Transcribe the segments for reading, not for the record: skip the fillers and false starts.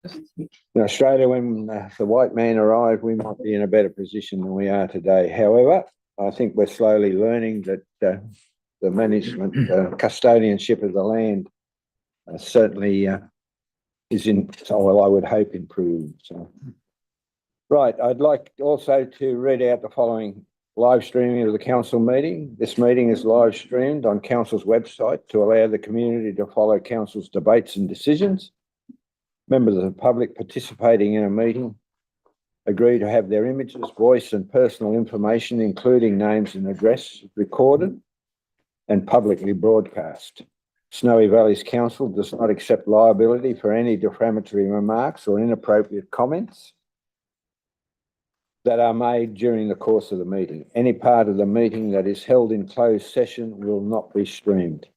In Australia, when the white man arrived, we might be in a better position than we are today. However, I think we're slowly learning that the management, custodianship of the land certainly is well, I would hope improved. So. Right, I'd like also to read out the following live streaming of the council meeting. This meeting is live streamed on council's website to allow the community to follow council's debates and decisions. Members of the public participating in a meeting agree to have their images, voice and personal information, including names and address, recorded and publicly broadcast. Snowy Valleys Council does not accept liability for any defamatory remarks or inappropriate comments that are made during the course of the meeting. Any part of the meeting that is held in closed session will not be streamed.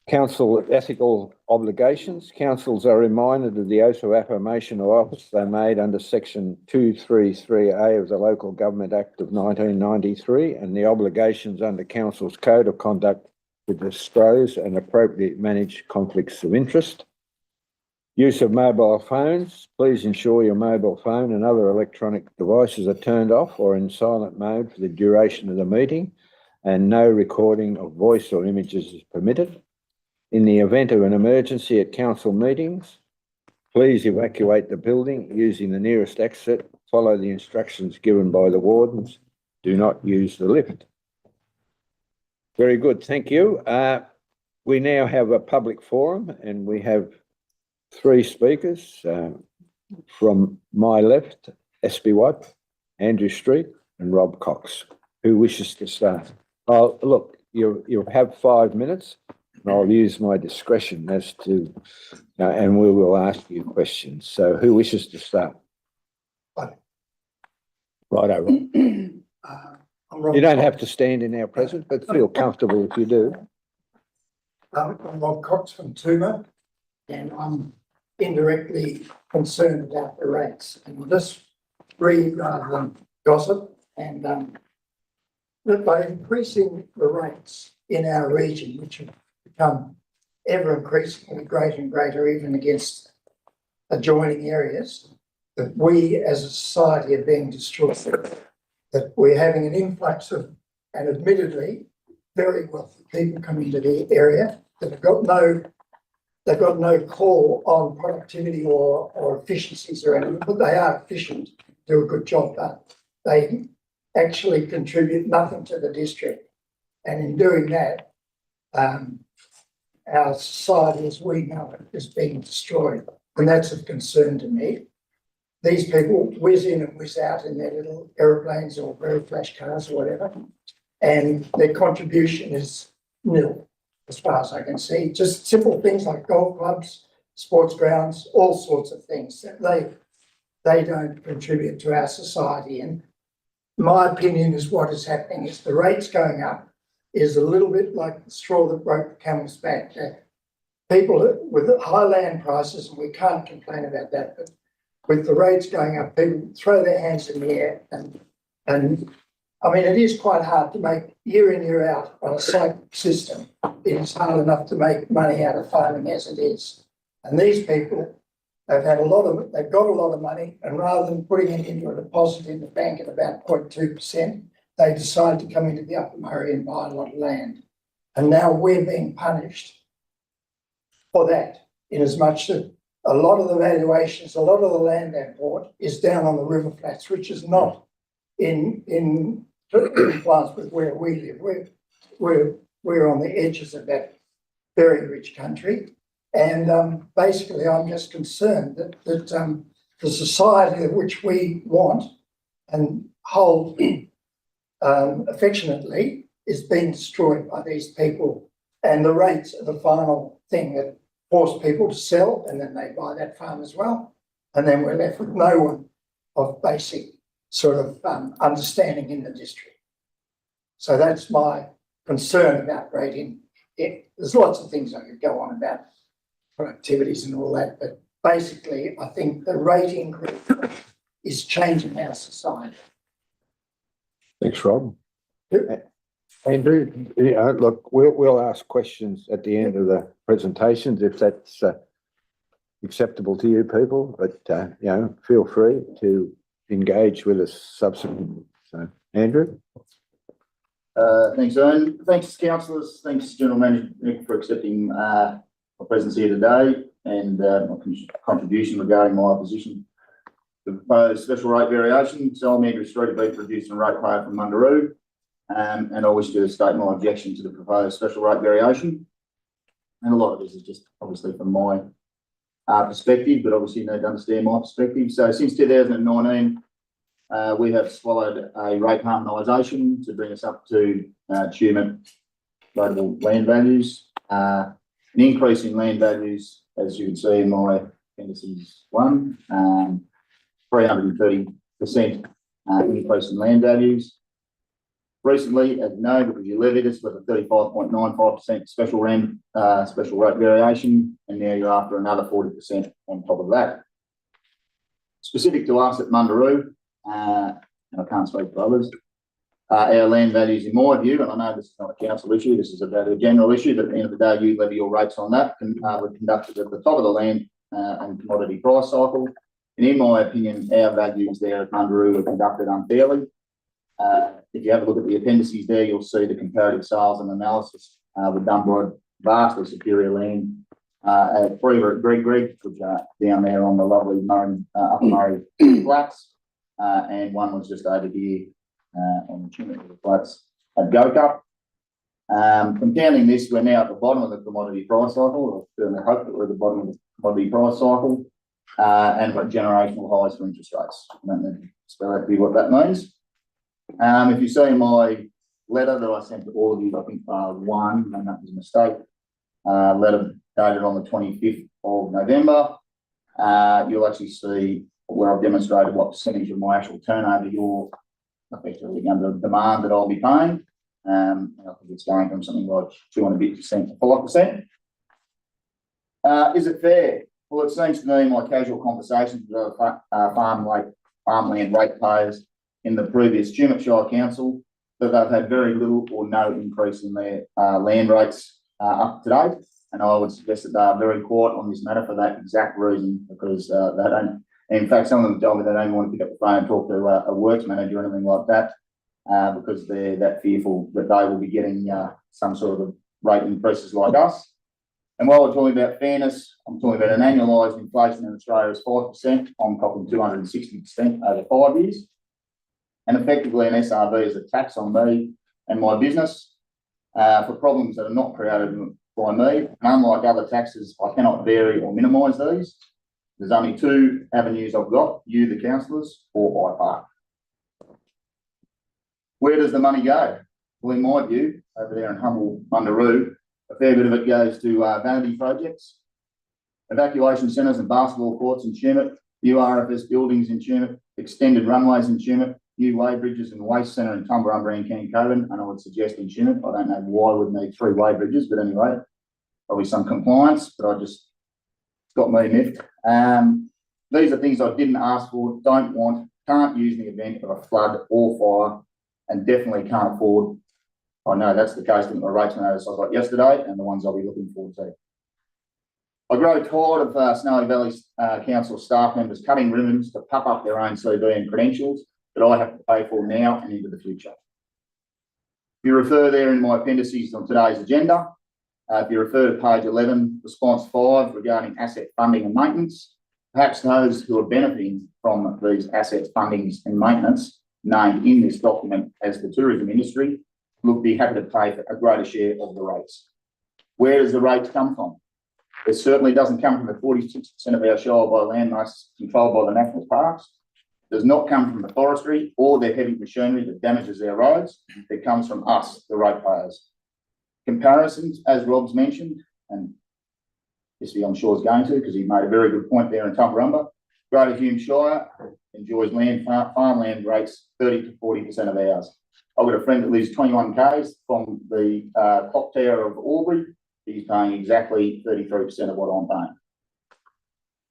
Council ethical obligations. Councils are reminded of the oath of affirmation of office they made under section 233A of the Local Government Act of 1993 and the obligations under council's code of conduct to disclose and appropriately manage conflicts of interest. Use of mobile phones. Please ensure your mobile phone and other electronic devices are turned off or in silent mode for the duration of the meeting, and no recording of voice or images is permitted. In the event of an emergency at council meetings, please evacuate the building using the nearest exit. Follow the instructions given by the wardens. Do not use the lift. Very good, thank you. We now have a public forum and we have three speakers from my left, SB White, Andrew Street and Rob Cox. Who wishes to start? Oh, look, you have 5 minutes and I'll use my discretion as to, and we will ask you questions. So who wishes to start? Right over. You don't have to stand in our presence, but feel comfortable if you do. I'm Rob Cox from Toomer, and I'm indirectly concerned about the rates. And I'll just read rather than gossip. And that by increasing the rates in our region, which have become ever increasingly greater and greater, even against adjoining areas, that we as a society are being destroyed. That we're having an influx of, and admittedly, very wealthy people coming into the area that have got no call on productivity or efficiencies or anything, but they are efficient, do a good job, but they actually contribute nothing to the district. And in doing that, our society as we know it is being destroyed. And that's of concern to me. These people whiz in and whiz out in their little aeroplanes or very flash cars or whatever, and their contribution is nil, as far as I can see. Just simple things like golf clubs, sports grounds, all sorts of things that they don't contribute to our society. And my opinion is what is happening is the rates going up is a little bit like the straw that broke the camel's back. People with high land prices, and we can't complain about that, but with the rates going up, people throw their hands in the air. And I mean, it is quite hard to make year in, year out on a cycle system. It is hard enough to make money out of farming as it is. And these people, they've got a lot of money, and rather than putting it into a deposit in the bank at about 0.2%, they decide to come into the Upper Murray and buy a lot of land. And now we're being punished for that, in as much that a lot of the valuations, a lot of the land they bought is down on the river flats, which is not in compliance with where we live. We're on the edges of that very rich country. And basically, I'm just concerned that the society of which we want and hold affectionately is being destroyed by these people. And the rates are the final thing that force people to sell, and then they buy that farm as well. And then we're left with no one of basic sort of understanding in the district. So that's my concern about rating. There's lots of things I could go on about productivities and all that, but basically I think the rating is changing our society. Thanks, Rob. Andrew, look, we'll ask questions at the end of the presentations if that's acceptable to you people, but, you know, feel free to engage with us subsequently. So, Andrew? Thanks, Owen. Thanks, councillors. Thanks, General Manager Nick, for accepting my presence here today and my contribution regarding my opposition to the proposed special rate variation. So I'm Andrew Street, beef producer and ratepayer from Mundaroo, and I wish to state my objection to the proposed special rate variation. And a lot of this is just obviously from my perspective, but obviously you need to understand my perspective. So since 2019, we have swallowed a rate harmonisation to bring us up to Tumut global land values. An increase in land values, as you can see in my appendices 1, 330% increase in land values. Recently, as you know, because you levied us with a 35.95% special rate variation, and now you're after another 40% on top of that. Specific to us at Mundaroo, and I can't speak for others, our land values, in my view, and I know this is not a council issue, this is about a general issue, but at the end of the day, you levy your rates on that, and we're conducted at the top of the land and commodity price cycle. And in my opinion, our values there at Mundaroo are conducted unfairly. If you have a look at the appendices there, you'll see the comparative sales and analysis were done by vastly superior land at Brewer at Greg, which are down there on the lovely Upper Murray flats, and one was just over here on the Tumut flats at Go-Cup. Compounding this, we're now at the bottom of the commodity price cycle, or certainly hope that we're at the bottom of the commodity price cycle, and got generational highs for interest rates. I don't need to spell out to you what that means. If you see my letter that I sent to all of you, I think one, and that was a mistake, letter dated on the 25th of November, you'll actually see where I've demonstrated what percentage of my actual turnover you're effectively going to demand that I'll be paying. I think it's going from something like 200% to 5%. Is it fair? Well, it seems to me in my casual conversations with other farmland ratepayers in the previous Tumut Shire Council that they've had very little or no increase in their land rates up to date. And I would suggest that they are very quiet on this matter for that exact reason, because they don't, in fact, some of them tell me they don't want to pick up the phone and talk to a works manager or anything like that, because they're that fearful that they will be getting some sort of rate increases like us. And while we're talking about fairness, I'm talking about an annualised inflation in Australia is 5%. I'm copying 260% over 5 years. And effectively an SRV is a tax on me and my business for problems that are not created by me. And unlike other taxes, I cannot vary or minimise these. There's only 2 avenues I've got, you, the councillors, or IPARC. Where does the money go? Well, in my view, over there in humble Mundaroo, a fair bit of it goes to vanity projects, evacuation centres and basketball courts in Tumut, new RFS buildings in Tumut, extended runways in Tumut, new weighbridges and waste centre in Tumbarumba and Cancoban, and I would suggest in Tumut. I don't know why we'd need 3 weighbridges, but anyway, probably some compliance, but I just got me miffed. These are things I didn't ask for, don't want, can't use in the event of a flood or fire, and definitely can't afford. I know that's the case with the rates notice I got yesterday and the ones I'll be looking forward to. I grow tired of Snowy Valley Council staff members cutting ribbons to puff up their own CV and credentials that I have to pay for now and into the future. If you refer there in my appendices on today's agenda, if you refer to page 11, response 5 regarding asset funding and maintenance, perhaps those who are benefiting from these asset fundings and maintenance named in this document as the tourism industry will be happy to pay for a greater share of the rates. Where does the rates come from? It certainly doesn't come from the 46% of our Shire by land masses controlled by the national parks. It does not come from the forestry or their heavy machinery that damages our roads. It comes from us, the ratepayers. Comparisons, as Rob's mentioned, and this I'm sure is going to, because he made a very good point there in Tumbarumba. Greater Hume Shire enjoys farmland rates 30 to 40% of ours. I've got a friend that lives 21 k's from the top tier of Albury. He's paying exactly 33% of what I'm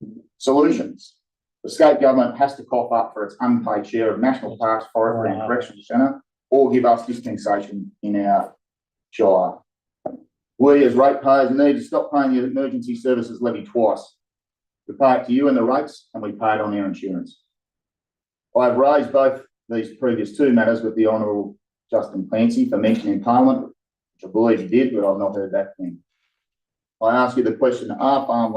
paying. Solutions. The state government has to cough up for its unpaid share of National Parks, Forestry and Correctional Centre, or give us dispensation in our Shire. We as ratepayers need to stop paying the emergency services levy twice. We pay it to you in the rates and we pay it on our insurance. I've raised both these previous two matters with the Honourable Justin Clancy for mention in Parliament, which I believe he did, but I've not heard back from him. I ask you the question, are farm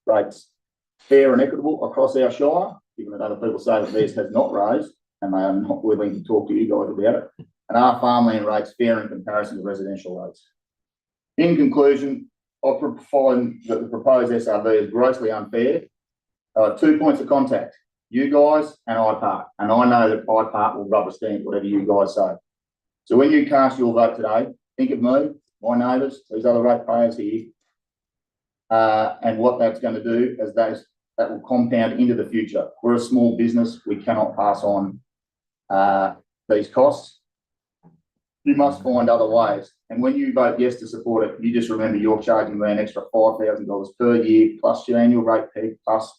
rates fair and equitable across our shire, given that other people say that theirs has not raised and they are not willing to talk to you guys about it? And are farmland rates fair in comparison to residential rates? In conclusion, I find that the proposed SRV is grossly unfair. 2 points of contact, you guys and IPART. And I know that IPART will rubber stamp whatever you guys say. So when you cast your vote today, think of me, my neighbours, these other ratepayers here, and what that's going to do is that will compound into the future. We're a small business. We cannot pass on these costs. You must find other ways. And when you vote yes to support it, you just remember you're charging me an extra $5,000 per year, plus your annual rate peg, plus.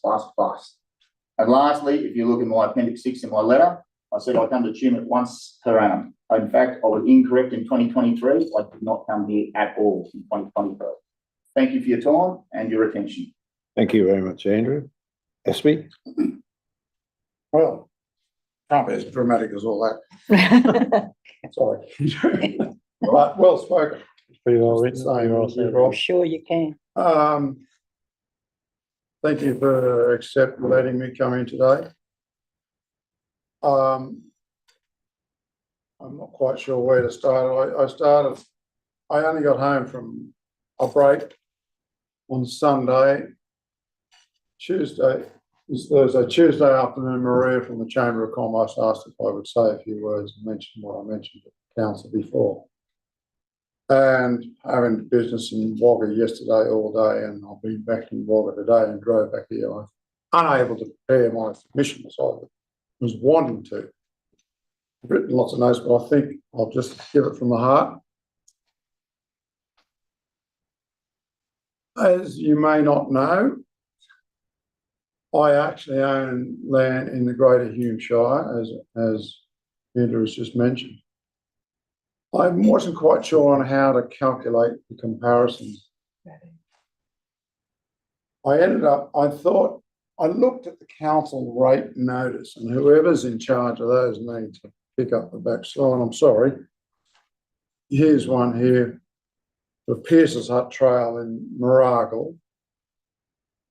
And lastly, if you look at my Appendix 6 in my letter, I said I come to Tumut once per annum. In fact, I was incorrect in 2023. I did not come here at all in 2023. Thank you for your time and your attention. Thank you very much, Andrew. Espy? Well, can't be as dramatic as all that. Sorry. But well spoken. Pretty well written. Same, You're Rob. Sure you can. Thank you for letting me come in today. I'm not quite sure where to start. I only got home from a break on Sunday. Tuesday was Thursday. Tuesday afternoon, Maria from the Chamber of Commerce asked if I would say a few words and mention what I mentioned at council before. And having business in Wagga yesterday all day, and I've been back in Wagga today and drove back here. I'm unable to prepare my submission as I was wanting to. I've written lots of notes, but I think I'll just give it from the heart. As you may not know, I actually own land in the Greater Hume Shire, as Andrew has just mentioned. I wasn't quite sure on how to calculate the comparisons. I looked at the council rate notice, and whoever's in charge of those needs to pick up the back slow, and I'm sorry. Here's one here, the Pierce's Hut Trail in Mooragle.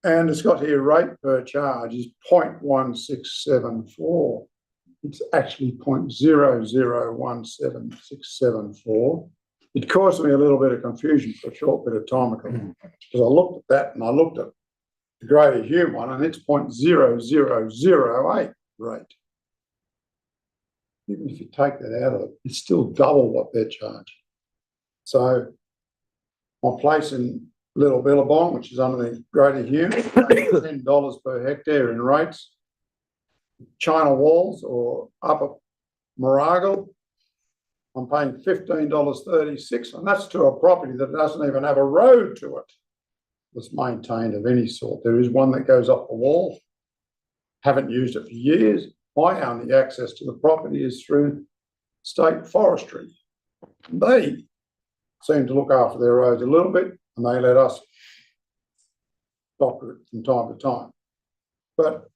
And it's got here rate per charge is 0.1674. It's actually 0.001767. It caused me a little bit of confusion for a short bit of time ago, because I looked at that and I looked at the Greater Hume one, and it's 0.0008 rate. Even if you take that out of it, it's still double what they're charging. So my place in Little Billabong, which is under the Greater Hume, $10 per hectare in rates. China Walls or Upper Mooragle, I'm paying $15.36, and that's to a property that doesn't even have a road to it that's maintained of any sort. There is one that goes up the wall. Haven't used it for years. My only access to the property is through state forestry. They seem to look after their roads a little bit, and they let us doctor it from time to time. But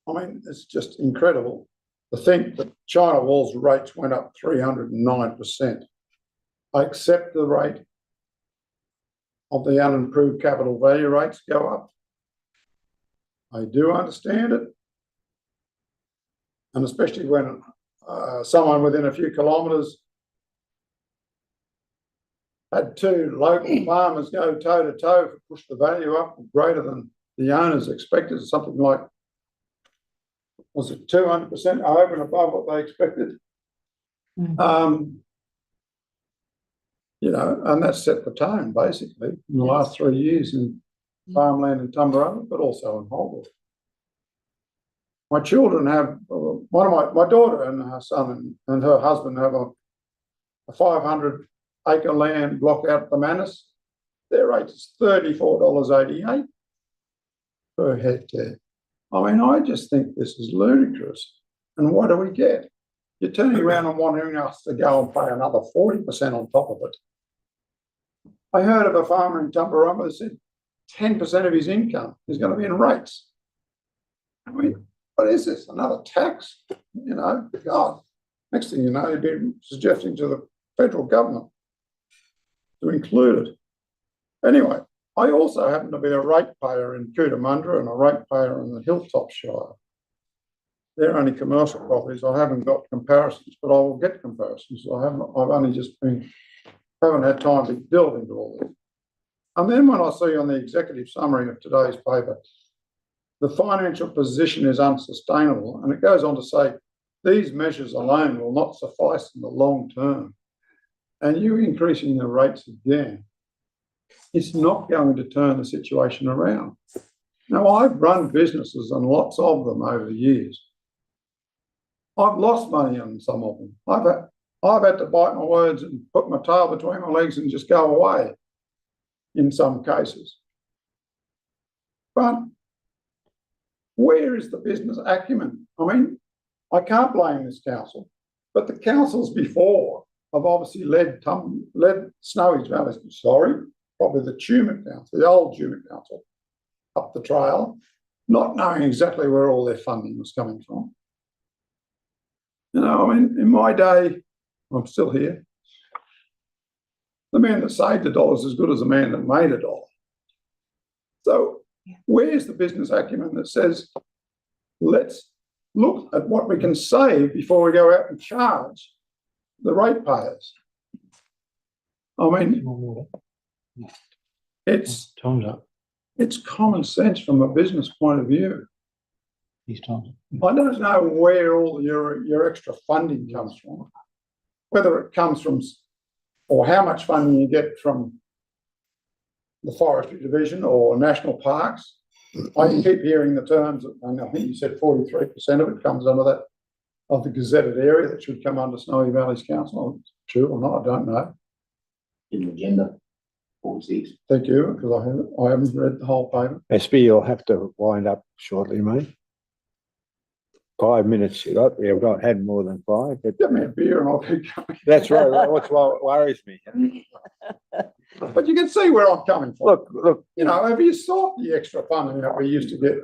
I mean, it's just incredible to think that China Walls rates went up 309%. I accept the rate of the unimproved capital value rates go up. I do understand it. And especially when someone within a few kilometres had two local farmers go toe to toe to push the value up greater than the owners expected, something like, was it 200% over and above what they expected? You know, and that set the tone basically in the last 3 years in farmland in Tumbarumba, but also in Holbrook. My children have, my daughter and her son and her husband have a 500-acre land block out at the Manus. Their rate is $34.88 per hectare. I mean, I just think this is ludicrous. And what do we get? You're turning around and wanting us to go and pay another 40% on top of it. I heard of a farmer in Tumbarumba who said 10% of his income is going to be in rates. I mean, what is this? Another tax? You know, God, next thing you know, you've been suggesting to the federal government to include it. Anyway, I also happen to be a ratepayer in Cootamundra and a ratepayer in the Hilltop Shire. They're only commercial properties. I haven't got comparisons, but I will get comparisons. I've only just haven't had time to delve into all this. And then when I see on the executive summary of today's paper, the financial position is unsustainable, and it goes on to say, these measures alone will not suffice in the long term. And you increasing the rates again, it's not going to turn the situation around. Now, I've run businesses and lots of them over the years. I've lost money on some of them. I've had to bite my words and put my tail between my legs and just go away in some cases. But where is the business acumen? I mean, I can't blame this council, but the councils before have obviously led Snowy Valley, probably the Tumut Council, the old Tumut Council, up the trail, not knowing exactly where all their funding was coming from. You know, I mean, in my day, I'm still here. The man that saved $1 is as good as the man that made $1. So where's the business acumen that says, let's look at what we can save before we go out and charge the ratepayers? I mean, it's Time's up. it's common sense from a business point of view. These times. I don't know where all your extra funding comes from, whether it comes from, or how much funding you get from the Forestry Division or national parks. I keep hearing the terms, and I think you said 43% of it comes under that, of the gazetted area that should come under Snowy Valleys Council. True or not, I don't know. In the agenda, 46. Thank you, because I haven't read the whole paper. SB, you'll have to wind up shortly, mate. 5 minutes you got. You've not had more than 5. But Get me a beer and I'll keep going. that's right. That's what worries me. But you can see where I'm coming from. Look. You know, have you sought the extra funding that we used to get?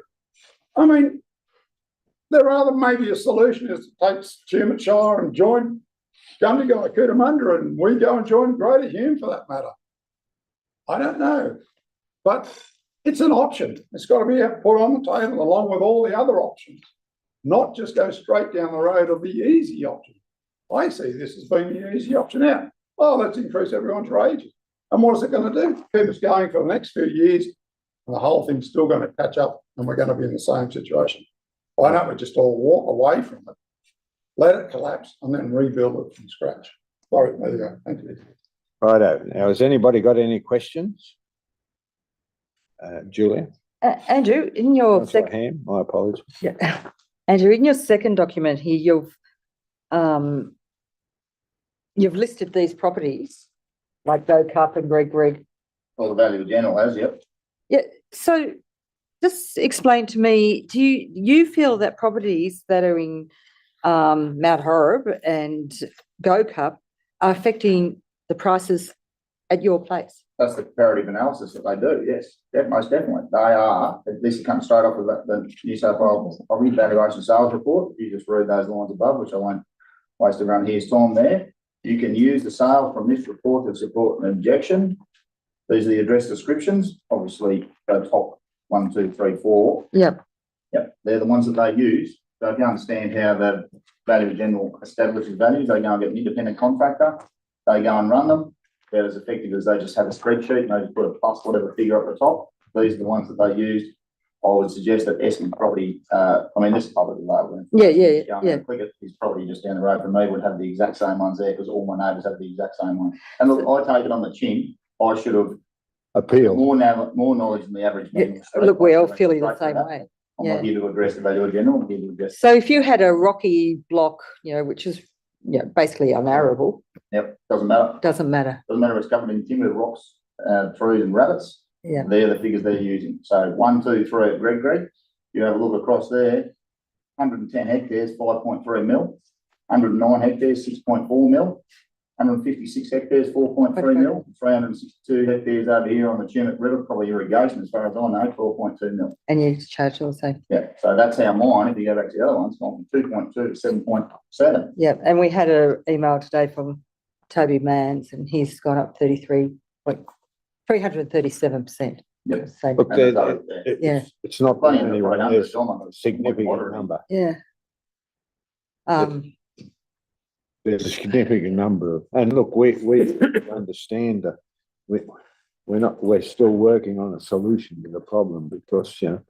I mean, maybe a solution is to take Tumut Shire and join Gundagai, Cootamundra, and we go and join Greater Hume for that matter. I don't know, but it's an option. It's got to be put on the table along with all the other options, not just go straight down the road of the easy option. I see this as being the easy option out. Oh, let's increase everyone's wages. And what is it going to do? Keep us going for the next few years, and the whole thing's still going to catch up, and we're going to be in the same situation. Why don't we just all walk away from it, let it collapse, and then rebuild it from scratch? Sorry, there you go. Thank you. Righto. Now, has anybody got any questions? Julia? Andrew, in your That's right, Ham. My apologies. Andrew, in your second document here, you've listed these properties like Go Cup and Greg. Well, the value of general has, yep. Yeah. So just explain to me, do you feel that properties that are in Mount Horeb and Go Cup are affecting the prices at your place? That's the comparative analysis that they do, yes, most definitely. They are, this comes straight off of the New South Wales Property Valuation Sales Report. You just read those lines above, which I won't waste everyone here's time there. You can use the sale from this report to support an objection. These are the address descriptions, obviously the top 1, 2, 3, 4. Yep. Yep, they're the ones that they use. So if you understand how the value of general establishes values, they go and get an independent contractor, they go and run them. They're as effective as they just have a spreadsheet and they just put a plus whatever figure up the top. These are the ones that they use. I would suggest that Essendon Property, this is publicly available. Yeah. Click it, his property just down the road from me would have the exact same ones there because all my neighbours have the exact same one. And look, I take it on the chin. I should have Appeal. more knowledge than the average man. Look, we're all feeling the same way. I'm not here to address the value of general, I'm here to address. So if you had a rocky block, which is basically unarable, Yep, doesn't matter. doesn't matter. Doesn't matter if it's covered in timber, rocks, trees and rabbits. Yeah. They're the figures they're using. So 1, 2, 3 at Greg. You have a look across there, 110 hectares, 5.3 mil, 109 hectares, 6.4 mil, 156 hectares, 4.3 mil, 362 hectares over here on the Chinook River, probably irrigation as far as I know, 12.2 mil. And you charge also. Yeah, so that's how mine, if you go back to the other ones, gone from 2.2 to 7.7. Yeah, and we had an email today from Toby Manns and he's gone up 337%. Yep. So, Look, And there's others there. Yeah. it's not the Plenty of only right one, under there's some of a them. significant Moderate. number. yeah. There's a significant number of, and look, we understand that we're still working on a solution to the problem because, you know,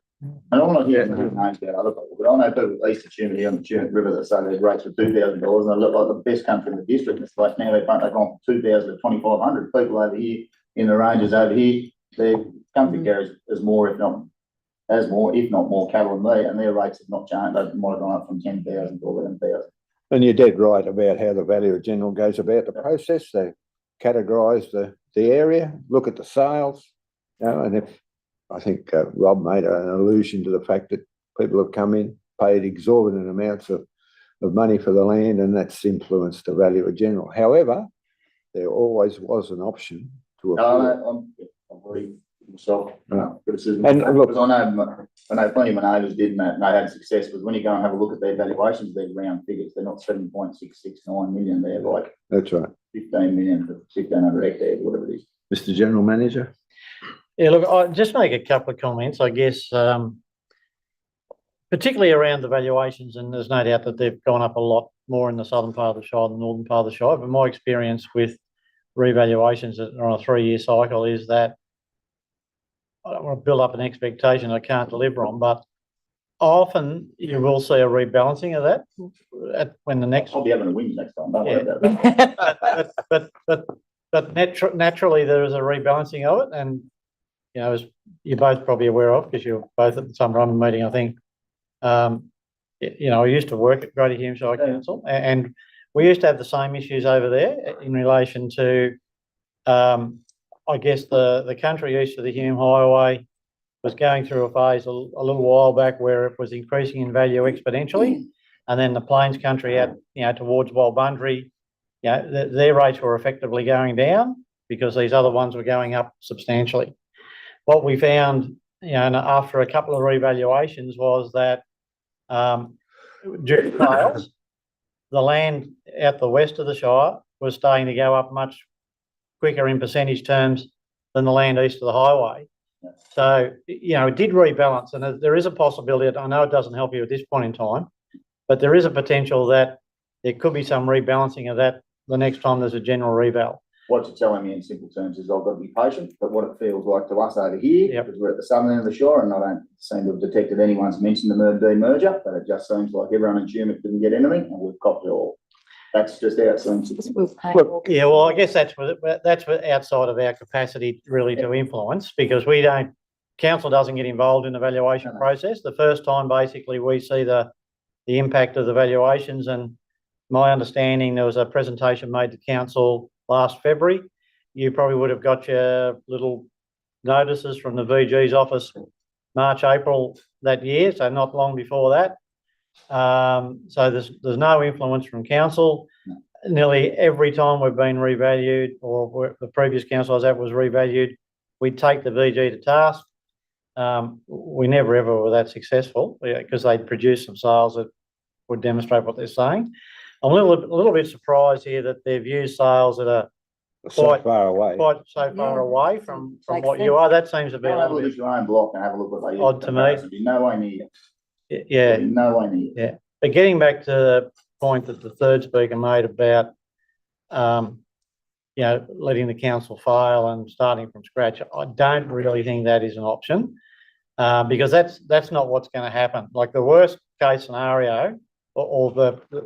And I'm not hearing the names about other people, but I know people east of Chinook here on the Chinook River that say their rates were $2,000 and they look like the best country in the district. It's like now they've gone from 2,000 to 2,500. People over here in the ranges over here, their country carries is more, if not more cattle than me, and their rates have not changed. They might have gone up from 10,000 to 11,000. and you're dead right about how the Valuer General goes about the process. They categorise the area, look at the sales, you know, and if, I think Rob made an allusion to the fact that people have come in, paid exorbitant amounts of money for the land, and that's influenced the Valuer General. However, there always was an option to appeal. No, I'm already myself, criticism. And look- Because I know plenty of my neighbours did and they had success, because when you go and have a look at their valuations, they're round figures. They're not 7.669 million, they're like That's right. 15 million for 1,500 hectares, whatever it is. Mr. General Manager? Yeah, look, I'll just make a couple of comments, I guess, particularly around the valuations, and there's no doubt that they've gone up a lot more in the southern part of the Shire than the northern part of the Shire. But my experience with revaluations that are on a 3-year cycle is that I don't want to build up an expectation I can't deliver on, but often you will see a rebalancing of that when the next. I'll be having a win next time, don't worry about that. but naturally there is a rebalancing of it, and you know, as you're both probably aware of, because you're both at the Summer Run meeting, I think. You know, I used to work at Greater Hume Shire Council, and we used to have the same issues over there in relation to, I guess the country east of the Hume Highway was going through a phase a little while back where it was increasing in value exponentially, and then the Plains country out, you know, towards Walbundry, you know, their rates were effectively going down because these other ones were going up substantially. What we found, you know, after a couple of revaluations was that during sales, the land out the west of the Shire was starting to go up much quicker in percentage terms than the land east of the highway. So, you know, it did rebalance, and there is a possibility, I know it doesn't help you at this point in time, but there is a potential that there could be some rebalancing of that the next time there's a general reval. What you're telling me in simple terms is I've got to be patient, but what it feels like to us over here, Yep. because we're at the southern end of the Shire, and I don't seem to have detected anyone's mentioned the demerger, but it just seems like everyone in Chinook didn't get anything, and we've copped it all. That's just how it seems. Yeah, well, I guess that's outside of our capacity really to influence, because council doesn't get involved in the valuation No. process. The first time basically we see the impact of the valuations, and my understanding, there was a presentation made to council last February. You probably would have got your little notices from the VG's office March, April that year, so not long before that. So there's no influence from council. No. Nearly every time we've been revalued, or the previous council I was at was revalued, we take the VG to task. We never ever were that successful because they'd produce some sales that would demonstrate what they're saying. I'm a little bit surprised here that they've used sales that are So Quite- far away. quite so far away from Makes what you sense. are. That seems to be a Have a little look bit, at your own block and have a look at what they use. Odd to me. It'd be no way near. yeah. It'd be no way near. Yeah. But getting back to the point that the third speaker made about, you know, letting the council fail and starting from scratch, I don't really think that is an option, because that's not what's going to happen. Like the worst case scenario, or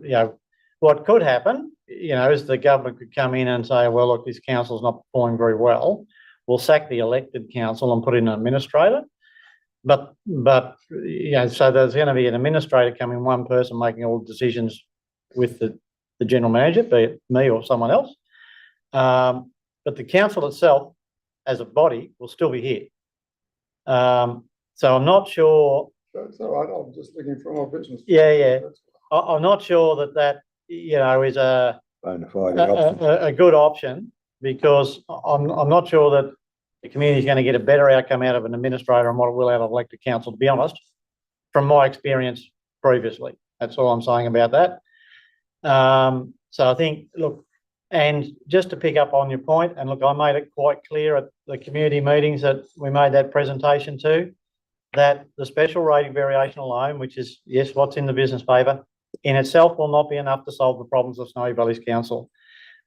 you know, what could happen, you know, is the government could come in and say, well, look, this council's not performing very well. We'll sack the elected council and put in an administrator. But you know, so there's going to be an administrator coming, one person making all the decisions with the general manager, be it me or someone else. But the council itself, as a body, will still be here. So I'm not sure. That's all right, I'm just looking for my business. Yeah. I'm not sure that you know is a bona fide option. a good option, because I'm not sure that the community is going to get a better outcome out of an administrator and what it will out of elected council, to be honest, from my experience previously. That's all I'm saying about that. So I think, look, and just to pick up on your point, and look, I made it quite clear at the community meetings that we made that presentation to, that the special rating variation alone, which is, yes, what's in the business paper, in itself will not be enough to solve the problems of Snowy Valleys Council.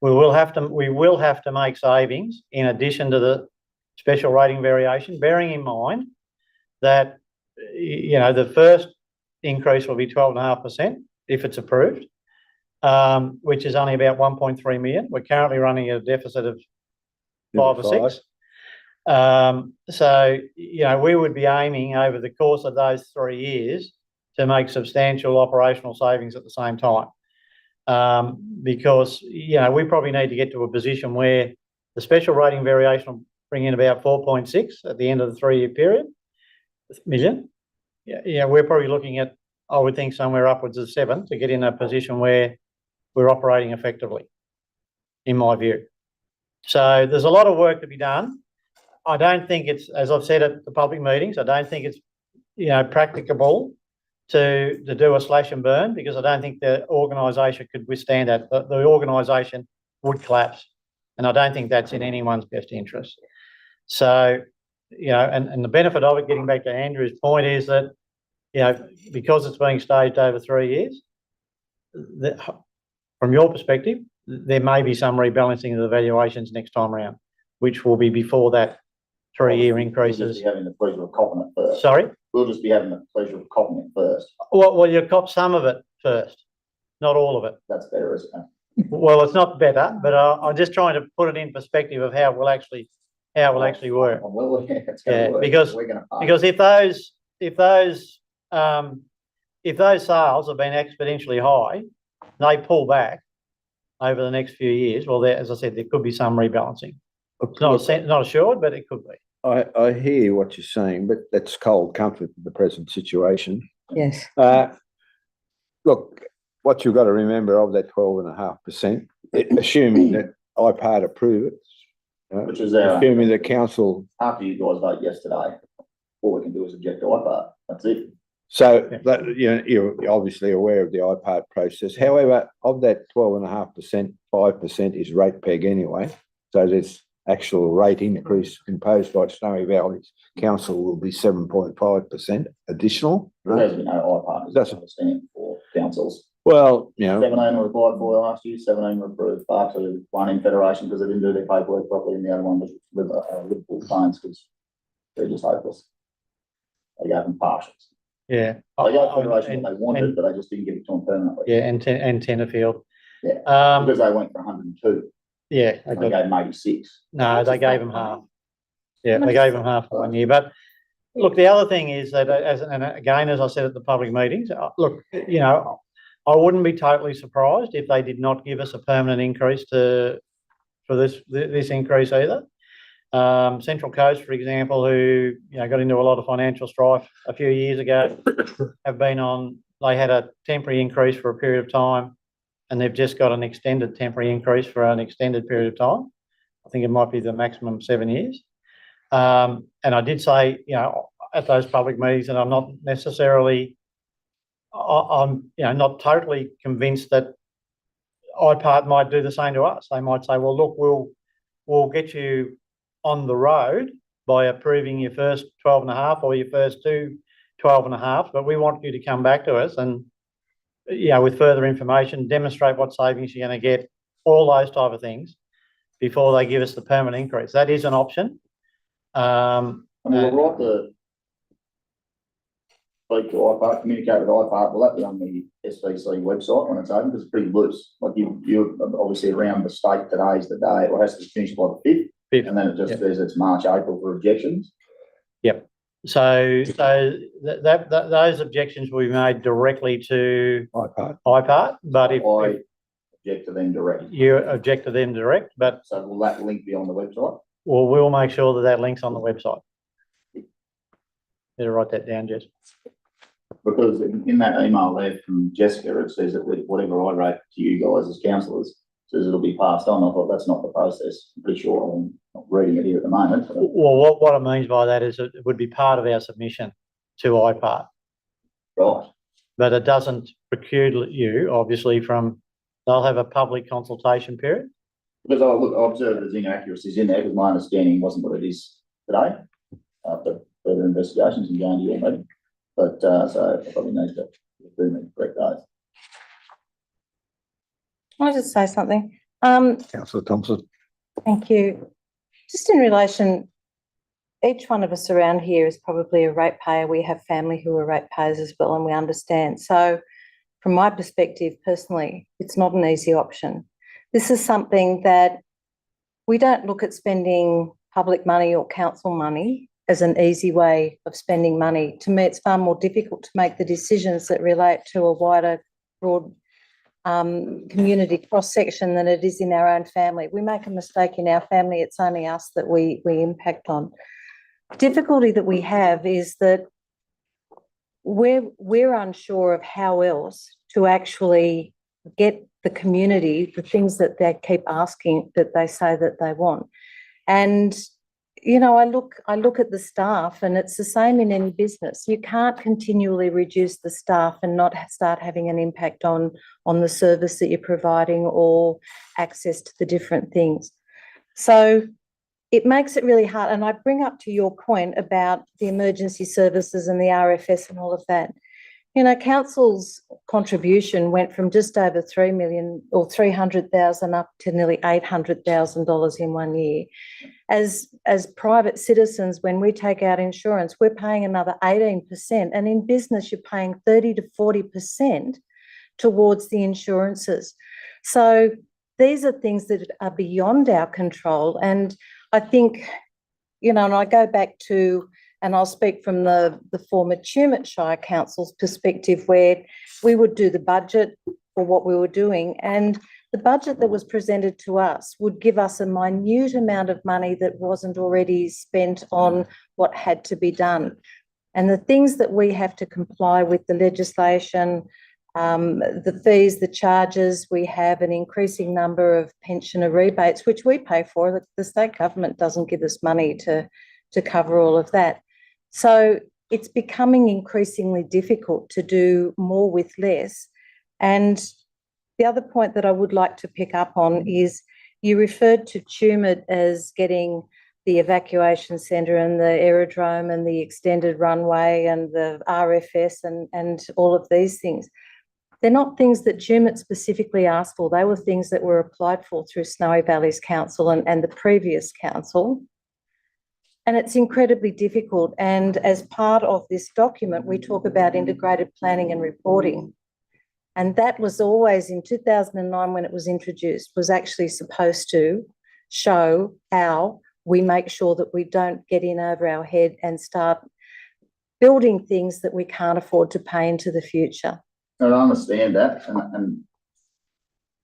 We will have to make savings in addition to the special rating variation, bearing in mind that, you know, the first increase will be 12.5% if it's approved, which is only about 1.3 million. We're currently running at a deficit of 5 or 6. So, you know, we would be aiming over the course of those 3 years to make substantial operational savings at the same time. Because, you know, we probably need to get to a position where the special rating variation will bring in about 4.6 at the end of the 3-year period, million. Yeah, we're probably looking at, I would think, somewhere upwards of 7 to get in a position where we're operating effectively, in my view. So there's a lot of work to be done. I don't think it's, as I've said at the public meetings, I don't think it's, you know, practicable to do a slash and burn, because I don't think the organisation could withstand that. The organisation would collapse, and I don't think that's in anyone's best interest. So, you know, and the benefit of it, getting back to Andrew's point, is that, you know, because it's being staged over 3 years, from your perspective, there may be some rebalancing of the valuations next time around, which will be before that 3-year increases. We'll just be having the pleasure of copping it first. Sorry? We'll just be having the pleasure of copping it first. Well, you cop some of it first, not all of it. That's better, isn't it? Well, it's not better, but I'm just trying to put it in perspective of how it will actually work. Well, yeah, it's going Yeah, to work. because- We're going to pay. Because if those sales have been exponentially high, they pull back over the next few years. Well, as I said, there could be some rebalancing. It's not assured, but it could be. I hear what you're saying, but that's cold comfort in the present situation. Yes. Look, what you've got to remember of that 12.5%, assuming that IPART approve it, Which is our, assuming the council. after you guys vote yesterday, all we can do is object to IPART. That's it. So that, you know, you're obviously aware of the IPART process. However, of that 12.5%, 5% is rate peg anyway. So there's actual rate increase imposed by Snowy Valleys Council will be 7.5% additional. There has been no IPART Doesn't- understanding for councils. Well, you know, 17 were applied for last year, 17 were approved, bar two, one in Federation because they didn't do their paperwork properly, and the other one was Liverpool Plains because they're just hopeless. They gave them partials. Yeah. They gave Federation And- what they wanted, but they just didn't give it to them permanently. Yeah, and Tenterfield. Yeah. Because they went for 102, Yeah, and they gave them 86. no, they gave them half. Yeah, they gave them half for 1 year. But look, the other thing is that, and again, as I said at the public meetings, look, you know, I wouldn't be totally surprised if they did not give us a permanent increase for this increase either. Central Coast, for example, who, you know, got into a lot of financial strife a few years ago, they had a temporary increase for a period of time, and they've just got an extended temporary increase for an extended period of time. I think it might be the maximum 7 years. And I did say, you know, at those public meetings, and I'm not necessarily, I'm, you know, not totally convinced that IPART might do the same to us. They might say, well, look, we'll get you on the road by approving your first 12.5 or your first 12.5, but we want you to come back to us and, you know, with further information, demonstrate what savings you're going to get, all those type of things, before they give us the permanent increase. That is an option. And we'll write the speak to IPART, communicate with IPART. Will that be on the SVC website when it's open? Because it's pretty loose. Like you obviously around the state, today's the day, or has to finish by the 5th, and then it just says it's March, April for objections. Yep. So those objections will be made directly to IPART, but if I object to them direct. you object to them direct, but So will that link be on the website? we'll make sure that link's on the website. Better write that down, Jess. Because in that email there from Jessica, it says that whatever I wrote to you guys as councillors, says it'll be passed on. I thought that's not the process. I'm pretty sure. I'm not reading it here at the moment. But Well, what it means by that is it would be part of our submission to IPART, right. but it doesn't preclude you, obviously, from, they'll have a public consultation period. Because I observed there's inaccuracies in there, because my understanding wasn't what it is today, after further investigations and going to your meeting. But, so I probably need to do me correct those. I'll just say something. Councillor Thompson. Thank you. Just in relation, each one of us around here is probably a ratepayer. We have family who are ratepayers as well, and we understand. So from my perspective, personally, it's not an easy option. This is something that we don't look at spending public money or council money as an easy way of spending money. To me, it's far more difficult to make the decisions that relate to a wider, broad community cross-section than it is in our own family. We make a mistake in our family, it's only us that we impact on. Difficulty that we have is that we're unsure of how else to actually get the community the things that they keep asking, that they say that they want. And you know, I look at the staff, and it's the same in any business. You can't continually reduce the staff and not start having an impact on the service that you're providing or access to the different things. So it makes it really hard. And I bring up to your point about the emergency services and the RFS and all of that. You know, council's contribution went from just over 3 million or 300,000 up to nearly $800,000 in 1 year. As private citizens, when we take out insurance, we're paying another 18%. And in business, you're paying 30 to 40% towards the insurances. So these are things that are beyond our control. And I think, you know, and I go back to, and I'll speak from the former Tumut Shire Council's perspective, where we would do the budget for what we were doing, and the budget that was presented to us would give us a minute amount of money that wasn't already spent on what had to be done. And the things that we have to comply with, the legislation, the fees, the charges, we have an increasing number of pensioner rebates, which we pay for. The state government doesn't give us money to cover all of that. So it's becoming increasingly difficult to do more with less. And the other point that I would like to pick up on is you referred to Tumut as getting the evacuation centre and the aerodrome and the extended runway and the RFS and all of these things. They're not things that Tumut specifically asked for. They were things that were applied for through Snowy Valleys Council and the previous council. And it's incredibly difficult. And as part of this document, we talk about integrated planning and reporting. And that was always in 2009 when it was introduced, was actually supposed to show how we make sure that we don't get in over our head and start building things that we can't afford to pay into the future. I understand that, and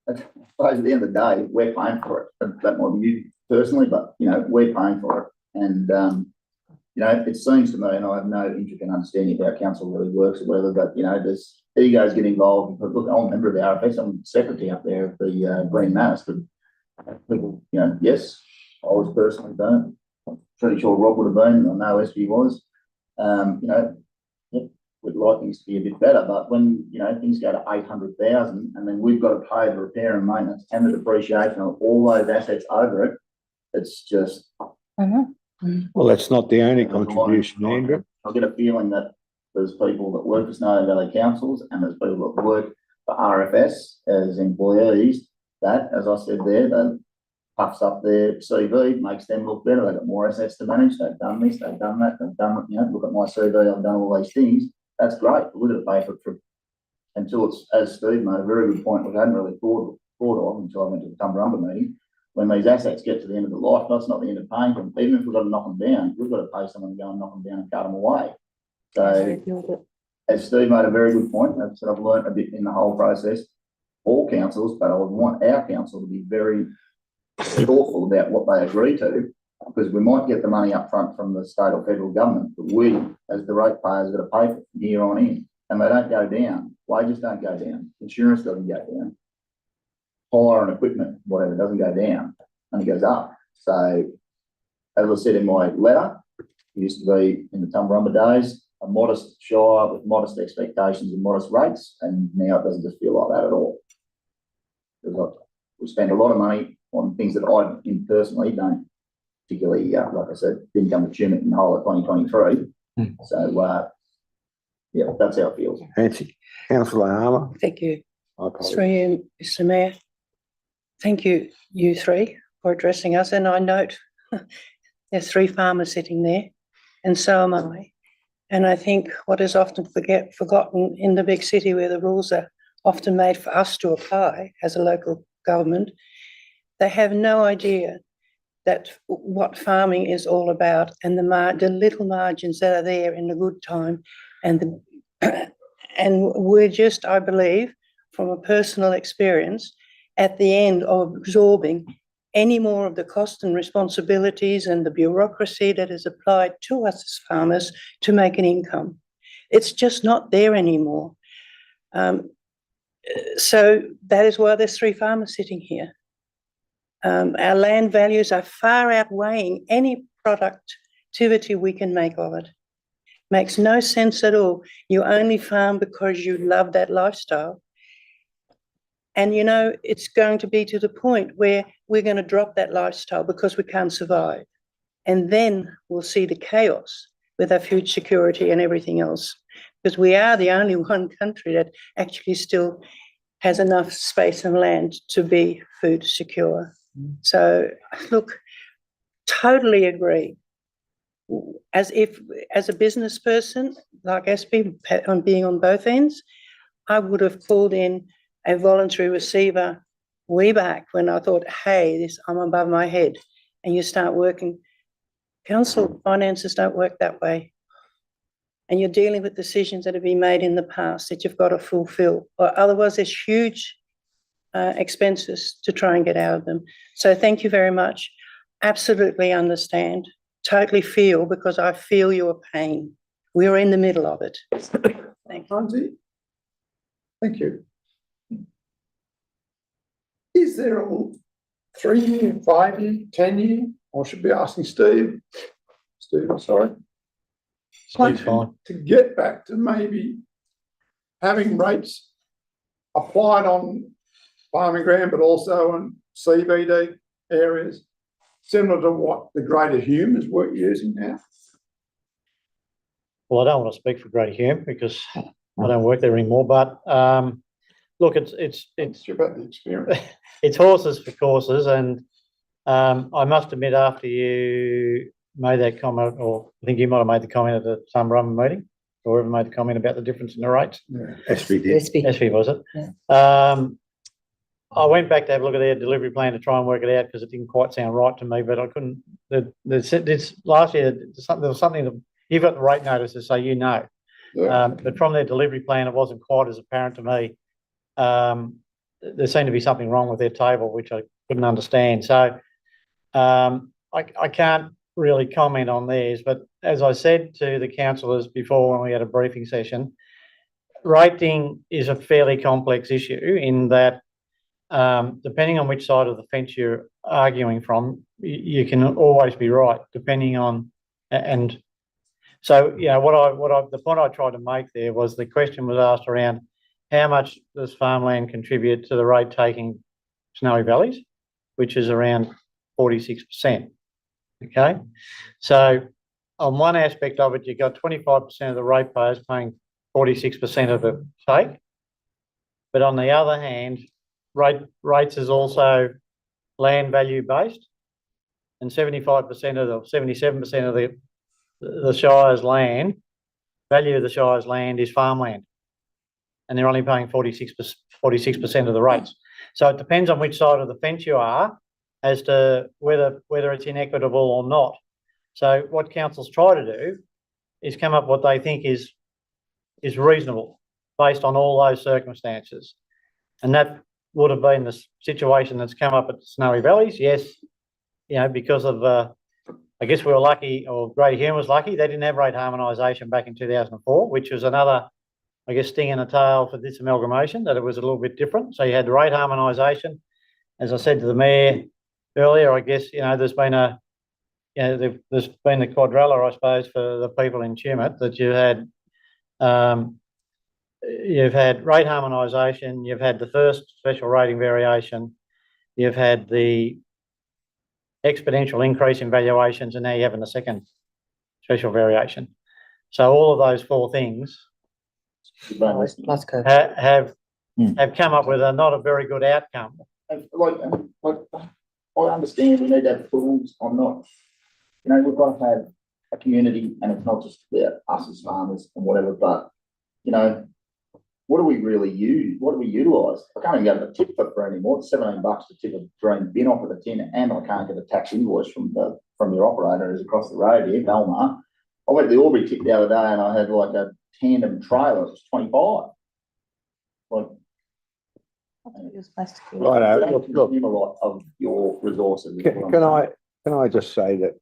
I suppose at the end of the day, we're paying for it. That might be you personally, but you know, we're paying for it. And you know, it seems to me, and I have no intricate understanding of how council really works or whatever, but you know, there's egos get involved. But look, I'm a member of the RFS. I'm secretary up there of the Green Mass. But people, you know, yes, I was personally done. I'm pretty sure Rob would have been. I know SB was. You know, we'd like things to be a bit better, but when you know things go to 800,000, and then we've got to pay the repair and maintenance and the depreciation of all those assets over it, it's just. Well, that's not the only contribution, Andrew. I get a feeling that there's people that work for Snowy Valley councils and there's people that work for RFS as employees that, as I said there, that puffs up their CV, makes them look better. They've got more assets to manage. They've done this, they've done that, they've done, you know, look at my CV, I've done all these things. That's great. But we've got to pay for until it's, as Steve made a very good point, which I hadn't really thought of until I went to the Tumbarumba meeting. When these assets get to the end of the life, that's not the end of paying them. Even if we've got to knock them down, we've got to pay someone to go and knock them down and cut them away. So, as Steve made a very good point, that's what I've learned a bit in the whole process. All councils, but I would want our council to be very thoughtful about what they agree to, because we might get the money up front from the state or federal government, but we, as the ratepayers, got to pay for it from here on in, and they don't go down. Wages don't go down. Insurance doesn't go down. hire and equipment, whatever, doesn't go down, only goes up. So, as I said in my letter, it used to be in the Tumbarumba days, a modest shire with modest expectations and modest rates, and now it doesn't just feel like that at all. We spend a lot of money on things that I personally don't particularly, like I said, didn't come to Tumut in the whole of 2023. So, yeah, that's how it feels. Nancy, councillor Armour. Thank you. I apologise. Through you, Mr Mayor. Thank you, you three, for addressing us. And I note there's 3 farmers sitting there, and so am I. And I think what is often forgotten in the big city, where the rules are often made for us to apply as a local government, they have no idea that what farming is all about, and the little margins that are there in the good time, and and we're just, I believe, from a personal experience, at the end of absorbing any more of the cost and responsibilities and the bureaucracy that is applied to us as farmers to make an income. It's just not there anymore. So that is why there's 3 farmers sitting here. Our land values are far outweighing any productivity we can make of it. Makes no sense at all. You only farm because you love that lifestyle. And you know, it's going to be to the point where we're going to drop that lifestyle because we can't survive. And then we'll see the chaos with our food security and everything else. Because we are the only one country that actually still has enough space and land to be food secure. So, look, totally agree. As a business person, like SB, on being on both ends, I would have called in a voluntary receiver way back when I thought, hey, I'm above my head, and you start working. Council finances don't work that way. And you're dealing with decisions that have been made in the past that you've got to fulfill, or otherwise there's huge expenses to try and get out of them. So thank you very much. Absolutely understand, totally feel, because I feel your pain. We're in the middle of it. Thank you. Hansi? Thank you. Is there a 3-year, 5-year, 10-year? I should be asking Steve. Steve, I'm sorry. Steve's fine. To get back to maybe having rates applied on farming ground, but also on CBD areas, similar to what the Greater Hume is using now. Well, I don't want to speak for Greater Hume because I don't work there anymore, but look, it's about the experience. it's horses for courses, and I must admit, after you made that comment, or I think you might have made the comment at the Tumbarumba meeting, or whoever made the comment about the difference in the rates. Yeah. SB did. SB, was it? Yeah. I went back to have a look at their delivery plan to try and work it out because it didn't quite sound right to me, but I couldn't. This last year, there was something that you've got the rate notices, so you know. Yeah. But from their delivery plan, it wasn't quite as apparent to me. There seemed to be something wrong with their table, which I couldn't understand. So I can't really comment on theirs, but as I said to the councillors before when we had a briefing session, rating is a fairly complex issue in that depending on which side of the fence you're arguing from, you can always be right, depending on, and so, you know, the point I tried to make there was the question was asked around how much does farmland contribute to the rate taking Snowy Valleys, which is around 46%. Okay, so on one aspect of it, you've got 25% of the ratepayers paying 46% of the take, but on the other hand, rates is also land value based, and 75% of the 77% of the Shire's land, value of the Shire's land is farmland, and they're only paying 46% of the rates. So it depends on which side of the fence you are as to whether it's inequitable or not. So what councils try to do is come up what they think is reasonable based on all those circumstances, and that would have been the situation that's come up at Snowy Valleys. Yes, you know, because of I guess we were lucky, or Greater Hume was lucky, they didn't have rate harmonisation back in 2004, which was another, I guess, sting in the tail for this amalgamation, that it was a little bit different. So you had the rate harmonisation, as I said to the mayor earlier, I guess, there's been there's been the quadrella, I suppose, for the people in Tumut, that you've had rate harmonisation, you've had the first special rating variation, you've had the exponential increase in valuations, and now you're having the second special variation. So all of those four things Plus COVID. have come up with not a very good outcome. I understand we need to have tools. I'm not, we've got to have a community, and it's not just about us as farmers and whatever, but, what do we really use? What do we utilise? I can't even go to the tip for anymore. It's $17 to tip a green bin off of the tin, and I can't get a tax invoice from your operator who's across the road here, Belmar. I went to the Albury tip the other day, and I had like a tandem trailer. It was 25. Like, Righto, look, consume a lot of your resources. is what I'm Can I just say that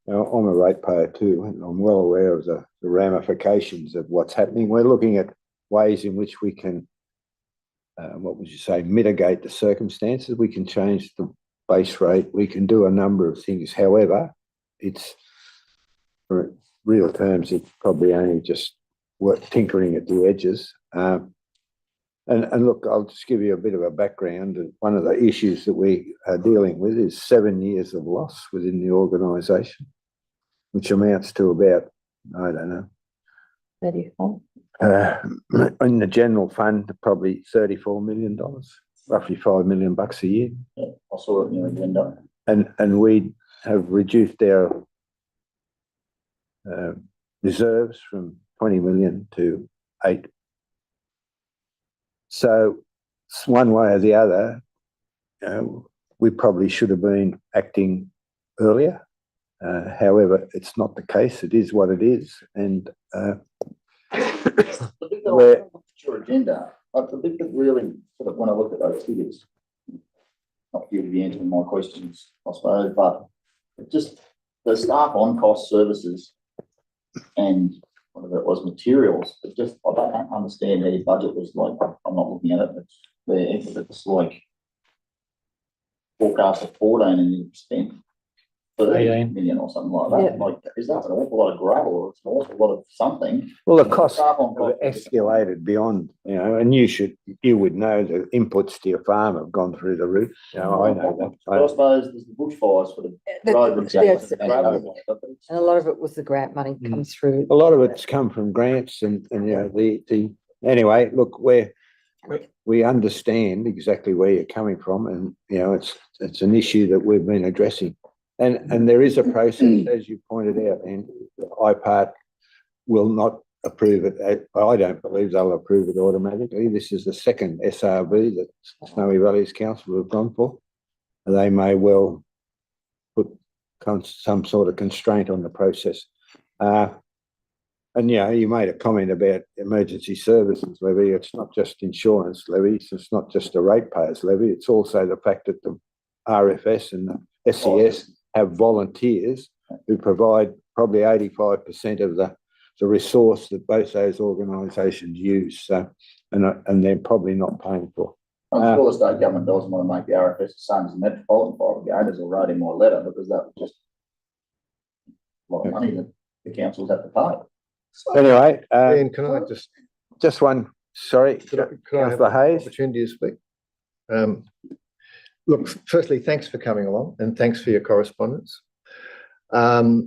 I'm a ratepayer too, and I'm well aware of the ramifications of what's happening. We're looking at ways in which we can, mitigate the circumstances. We can change the base rate. We can do a number of things. However, it's, for real terms, it's probably only just worth tinkering at the edges. And look, I'll just give you a bit of a background. One of the issues that we are dealing with is 7 years of loss within the organisation, which amounts to about, I don't know, 34. in the general fund, probably $34 million, roughly $5 million a year. Yeah, I saw it in your agenda. And we have reduced our reserves from 20 million to 8. So it's one way or the other, we probably should have been acting earlier. However, it's not the case. It is what it is. And The bit that I looked at your agenda, the bit that really sort of, when I look at those figures, not you to be answering my questions, I suppose, but just the staff on cost services and whatever it was, materials, it just, I don't understand how your budget was like. I'm not looking at it, it's there, it's like forecast of 14 and you've spent 30 18 million or something like that. Yeah. Like, is that an awful lot of gravel, or it's an awful lot of something? well, the costs Staff on have cost- escalated beyond, and you would know the inputs to your farm have gone through the roof. I know that. But I suppose there's the bushfires for the road. Yes, and gravel. And a lot of it was the grant money comes through. A lot of it's come from grants and anyway, look, we understand exactly where you're coming from, and it's an issue that we've been addressing. And there is a process, as you pointed out, and IPART will not approve it. I don't believe they'll approve it automatically. This is the second SRV that Snowy Valleys Council have gone for. They may well put some sort of constraint on the process. And you made a comment about emergency services levy. It's not just insurance levies. It's not just a ratepayers levy. It's also the fact that the RFS and the SES have volunteers who provide probably 85% of the resource that both those organisations use. So, and they're probably not paying for. I'm sure the state government doesn't want to make the RFS the same as the Metropolitan Fire Brigade, as I wrote in my letter, because that was just a lot of money that the councils have to pay. Anyway, Ian, can I just one, sorry, could I have Councillor an Hayes. opportunity to speak? Look, firstly, thanks for coming along and thanks for your correspondence. I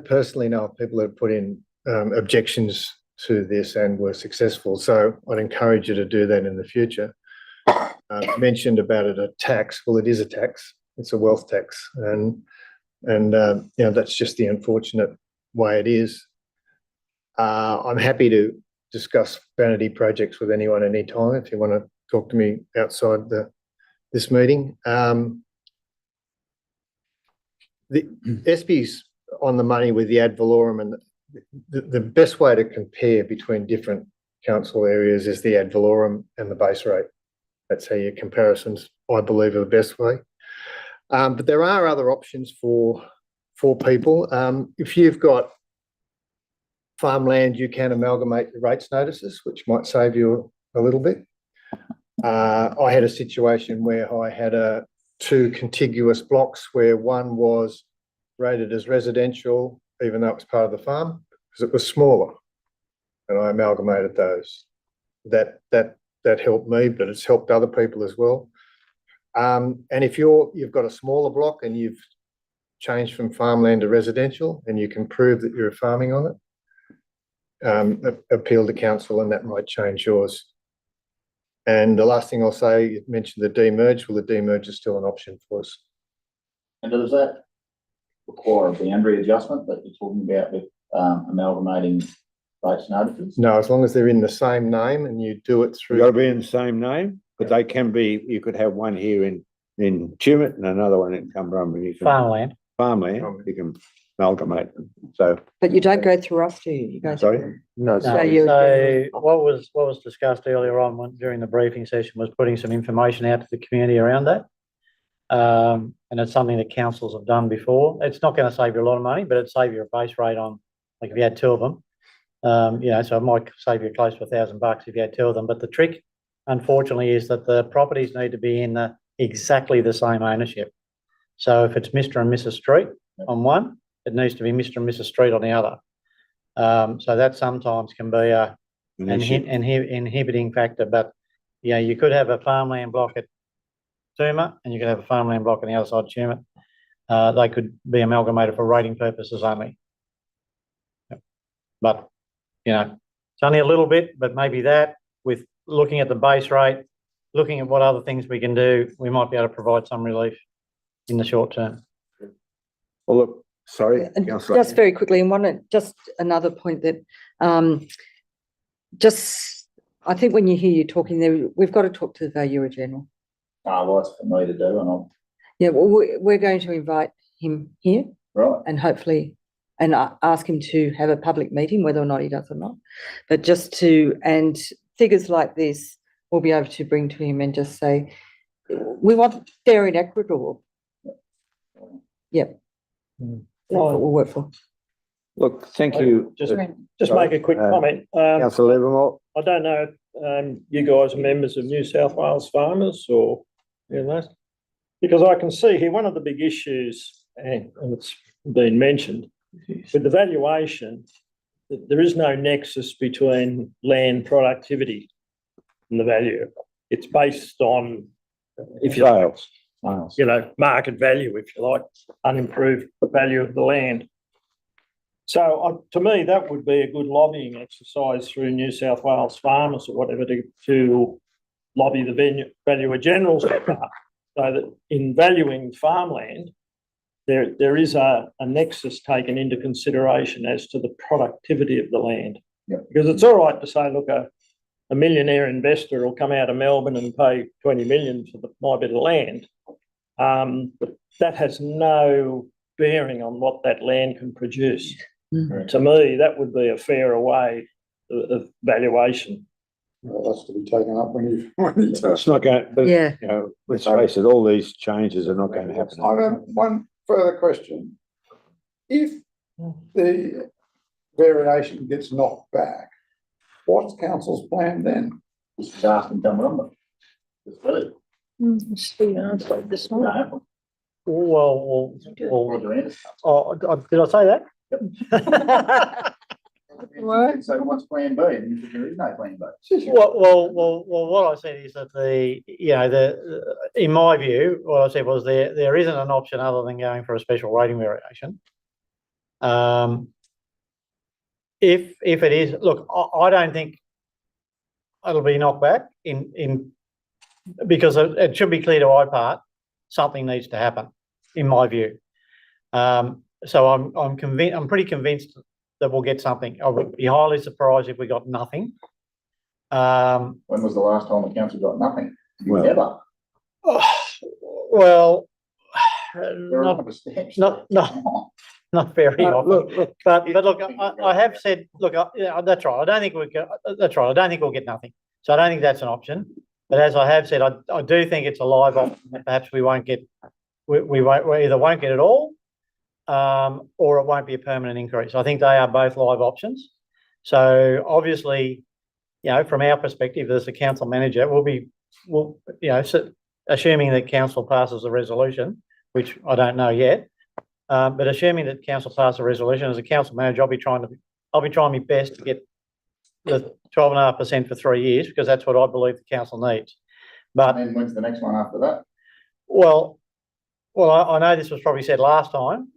personally know of people that have put in objections to this and were successful, so I'd encourage you to do that in the future. You mentioned about it a tax. Well, it is a tax. It's a wealth tax, and that's just the unfortunate way it is. I'm happy to discuss vanity projects with anyone anytime if you want to talk to me outside this meeting. The SB's on the money with the ad valorem, and the best way to compare between different council areas is the ad valorem and the base rate. That's how your comparisons, I believe, are the best way. But there are other options for people. If you've got farmland, you can amalgamate the rates notices, which might save you a little bit. I had a situation where I had two contiguous blocks where one was rated as residential, even though it was part of the farm, because it was smaller. And I amalgamated those. That helped me, but it's helped other people as well. And if you've got a smaller block and you've changed from farmland to residential and you can prove that you're farming on it, appeal to council and that might change yours. And the last thing I'll say, you mentioned the demerge. Well, the demerge is still an option for us. And does that require a boundary adjustment that you're talking about with amalgamating both notices? No, as long as they're in the same name and you do it You've through. got to be in the same name, but they can be, you could have one here in Tumut and another one in Cumberland. You can Farmland. farmland, you can amalgamate them. So, But you don't go through us, do you? You go through. sorry? No, So No, you- so what was discussed earlier on during the briefing session was putting some information out to the community around that. And it's something that councils have done before. It's not going to save you a lot of money, but it'd save you a base rate on, like if you had two of them. So it might save you close to $1,000 if you had two of them. But the trick, unfortunately, is that the properties need to be in exactly the same ownership. So if it's Mr. and Mrs. Street on one, it needs to be Mr. and Mrs. Street on the other. So that sometimes can be an inhibiting factor. But you could have a farmland block at Tumut and you could have a farmland block on the other side of Tumut. They could be amalgamated for rating purposes only. But it's only a little bit, but maybe that with looking at the base rate, looking at what other things we can do, we might be able to provide some relief in the short term. Well, look, sorry, And councillor. just very quickly, and just another point that, I think when you hear you talking there, we've got to talk to the Valuer General. Well, that's for me to do, and I'm Yeah, well, we're going to invite him here right. and hopefully, and ask him to have a public meeting, whether or not he does or not. But and figures like this, we'll be able to bring to him and just say, we want fair and equitable. Yep. That's what we'll work for. Look, thank you. Just Sorry, make a quick uh, comment. Councillor Livermore. I don't know if you guys are members of New South Wales Farmers or, because I can see here one of the big issues, and it's been mentioned, with the valuation, that there is no nexus between land productivity and the value. It's based on, if you like, Sales. market value, if you like, unimproved value of the land. So to me, that would be a good lobbying exercise through New South Wales Farmers or whatever to lobby the Valuer General's so that in valuing farmland, there is a nexus taken into consideration as to the productivity of the land. Yep. Because it's all right to say, look, a millionaire investor will come out of Melbourne and pay 20 million for my bit of land. But that has no bearing on what that land can produce. Mm. To me, that would be a fairer way of valuation. Well, that's to be taken up when he does. It's not going, but, Yeah. let's face it, all these changes are not going to happen. I have one further question. If the variation gets knocked back, what's council's plan then? Just ask and come on. It's good. This one. Well, Roger Anderson. did I say that? So what's plan B? And you said there is no plan B. Well, what I said is that in my view, what I said was there isn't an option other than going for a special rating variation. If it is, look, I don't think it'll be knocked back because it should be clear to IPART something needs to happen, in my view. So I'm convinced. I'm pretty convinced that we'll get something. I would be highly surprised if we got nothing. When was the last time the council got nothing? Well- Never. Well, They're not on the steps. not very often. Look, But look, I have said, look, that's right. I don't think that's right. I don't think we'll get nothing. So I don't think that's an option. But as I have said, I do think it's a live option. Perhaps we won't get, we either won't get it all, or it won't be a permanent increase. I think they are both live options. So obviously, from our perspective as a council manager, we'll be well, you know, so assuming that council passes the resolution, which I don't know yet, but assuming that council passes a resolution, as a council manager, I'll be trying my best to get the 12.5% for 3 years, because that's what I believe the council needs. But And then when's the next one after that? well, I know this was probably said last time,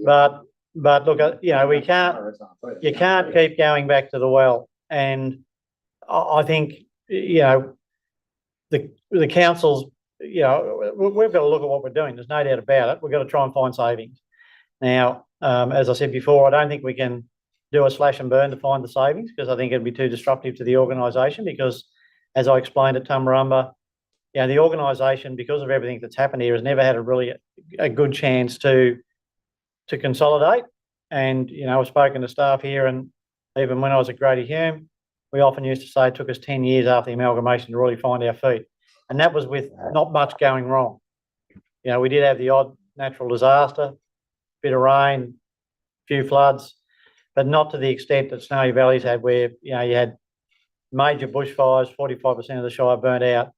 but look, you know, you can't keep going back to the well. And I think, you know, the councils, you know, we've got to look at what we're doing. There's no doubt about it. We've got to try and find savings. Now, as I said before, I don't think we can do a slash and burn to find the savings, because I think it'd be too disruptive to the organisation, because as I explained at Tumbarumba, you know, the organisation, because of everything that's happened here, has never had a good chance to consolidate. And, you know, I've spoken to staff here, and even when I was at Grady Hume, we often used to say it took us 10 years after the amalgamation to really find our feet. And that was with not much going wrong. You know, we did have the odd natural disaster, bit of rain, few floods, but not to the extent that Snowy Valley's had, where, you know, you had major bushfires, 45% of the Shire burnt out.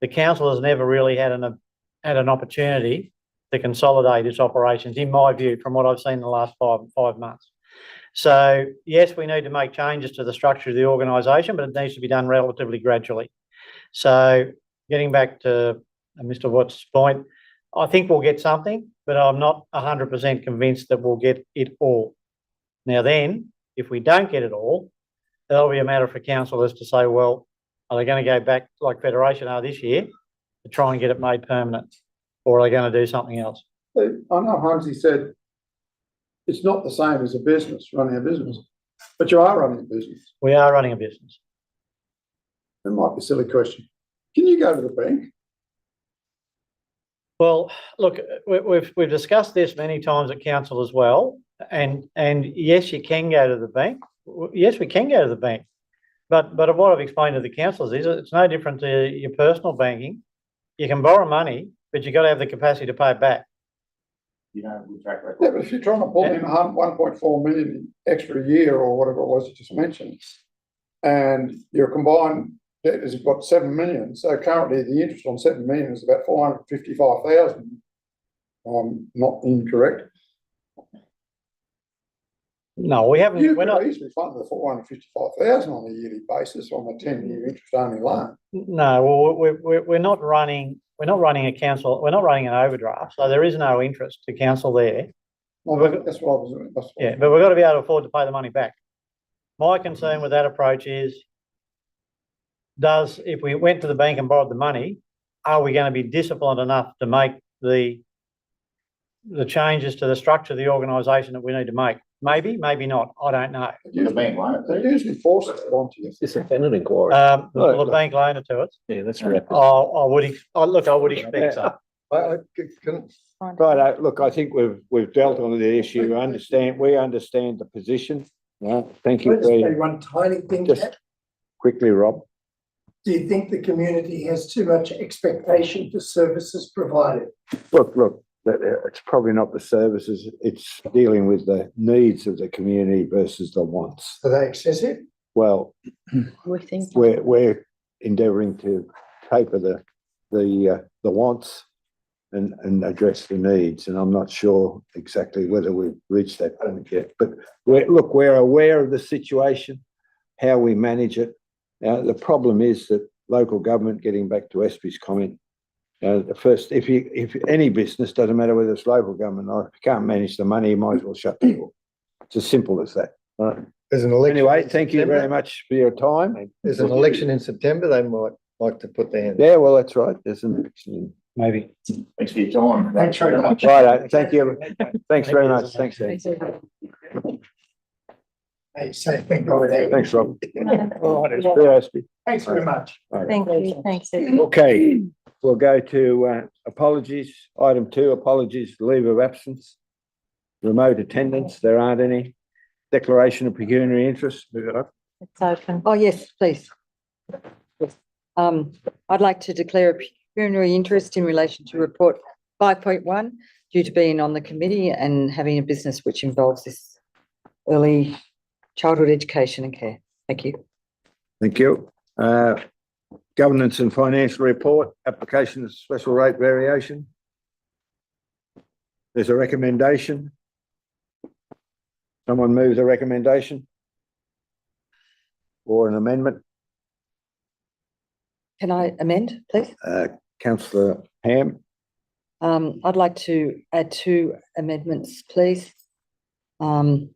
The council has never really had an opportunity to consolidate its operations, in my view, from what I've seen in the last five months. So yes, we need to make changes to the structure of the organisation, but it needs to be done relatively gradually. So getting back to Mr. Watt's point, I think we'll get something, but I'm not 100% convinced that we'll get it all. Now then, if we don't get it all, that'll be a matter for councillors to say, well, are they going to go back like Federation are this year to try and get it made permanent, or are they going to do something else? I know Hunsey said it's not the same as a business, running a business, but you are running a business. We are running a business. It might be a silly question. Can you go to the bank? Well, look, we've discussed this many times at council as well, and yes, you can go to the bank. Yes, we can go to the bank, but what I've explained to the councillors is it's no different to your personal banking. You can borrow money, but you've got to have the capacity to pay it back. You know, we track record. Yeah, but if you're trying to pull in 1.4 million extra a year or whatever it was you just mentioned, and your combined debt is about 7 million, so currently the interest on 7 million is about 455,000. Not incorrect. No, we haven't. You We're could not. easily fund the 455,000 on a yearly basis on a 10-year interest-only loan. No, well, we're not running. We're not running a council. We're not running an overdraft, so there is no interest to council there. Well, that's what I was. Yeah, but we've got to be able to afford to pay the money back. My concern with that approach is, if we went to the bank and borrowed the money, are we going to be disciplined enough to make the changes to the structure of the organisation that we need to make? Maybe, maybe not. I don't know. The bank loan. They usually force it onto you. It's a tenant inquiry. Will the bank loan it to us? Yeah, that's right. I would expect so. Right, look, I think we've dealt on the issue. We understand the position. Thank you Let's say very one tiny thing, Just- Jack. quickly, Rob. Do you think the community has too much expectation for services provided? Look, it's probably not the services, it's dealing with the needs of the community versus the wants. Are they excessive? Well, We think. we're endeavouring to taper the wants and address the needs, and I'm not sure exactly whether we've reached that point yet. But we're aware of the situation, how we manage it. The problem is that local government, getting back to Espy's comment, if any business, doesn't matter whether it's local government or if you can't manage the money, you might as well shut the door. It's as simple as that. Right. There's an election. Anyway, in thank you September. very much for your time. There's an election in September. They might like to put their hand. Yeah, well, that's right. There's an election. Maybe. Thanks for your time. Thanks very much. Right, thank you. Thanks very much. Thanks, Ed. They say thank you. Thanks, Rob. See you, Espy. Thanks very much. Thank you, thanks. Ed. Okay, we'll go to apologies. Item 2, apologies, leave of absence. Remote attendance, there aren't any. Declaration of pecuniary interest, move it up. It's open. Oh, yes, please. Yes. I'd like to declare a pecuniary interest in relation to report 5.1 due to being on the committee and having a business which involves this early childhood education and care. Thank you. Thank you. Governance and financial report, application of special rate variation. There's a recommendation. Someone moves a recommendation? Or an amendment? Can I amend, please? Councillor Ham, I'd like to add 2 amendments, please. One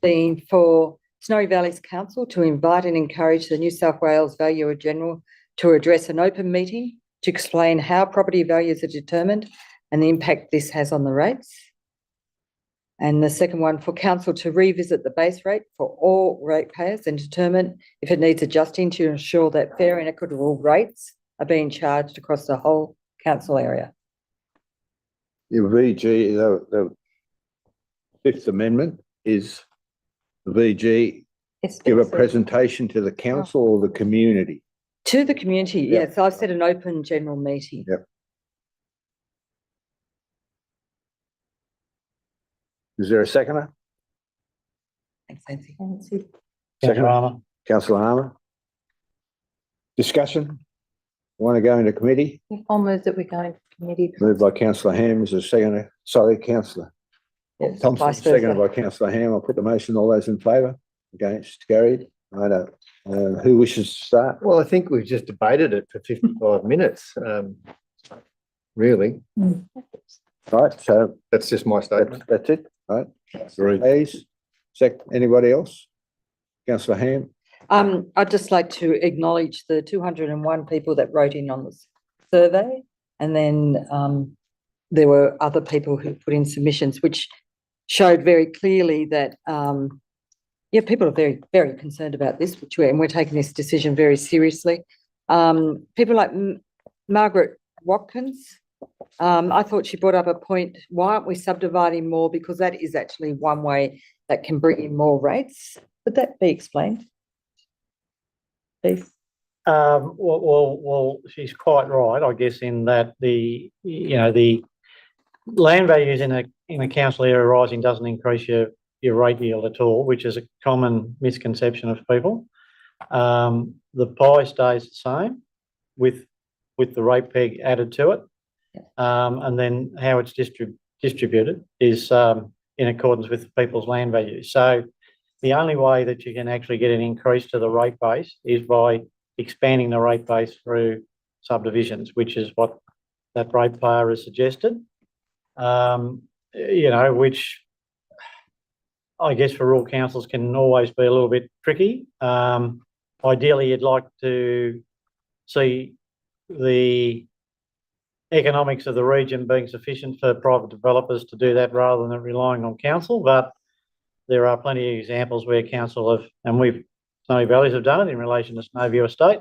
being for Snowy Valleys Council to invite and encourage the New South Wales Valuer General to address an open meeting to explain how property values are determined and the impact this has on the rates. And the second one, for council to revisit the base rate for all ratepayers and determine if it needs adjusting to ensure that fair and equitable rates are being charged across the whole council area. your VG, the Fifth Amendment is the VG, It's give a been said. presentation to the council or the community. To the community, Yeah. yes, I've said an open general meeting. Yep. Is there a seconder? Thanks, Nancy. Nancy. Councillor Armour. Councillor Harmer? Discussion? Want to go into committee? I'll move that we go into committee. Moved by councillor Ham, is there a seconder? Sorry, councillor Yes, Thompson, vice versa. seconded by councillor Ham. I'll put the motion. All those in favour? Against? Carried. I don't, who wishes to start? Well, I think we've just debated it for 55 minutes. Really, Right, so that's just my statement. that's it, right? Please, anybody else? Councillor Ham? I'd just like to acknowledge the 201 people that wrote in on this survey. And then there were other people who put in submissions, which showed very clearly that, people are very, very concerned about this, and we're taking this decision very seriously. People like Margaret Watkins, I thought she brought up a point, why aren't we subdividing more? Because that is actually one way that can bring in more rates. Would that be explained? Please. Well, she's quite right, I guess, in that the land values in a council area rising doesn't increase your rate yield at all, which is a common misconception of people. The pie stays the same with the rate peg added to it. And then how it's distributed is in accordance with people's land values. So the only way that you can actually get an increase to the rate base is by expanding the rate base through subdivisions, which is what that ratepayer has suggested. Which I guess for rural councils can always be a little bit tricky. Ideally, you'd like to see the economics of the region being sufficient for private developers to do that rather than relying on council, but there are plenty of examples where council have, and Snowy Valleys have done it in relation to Snowview Estate.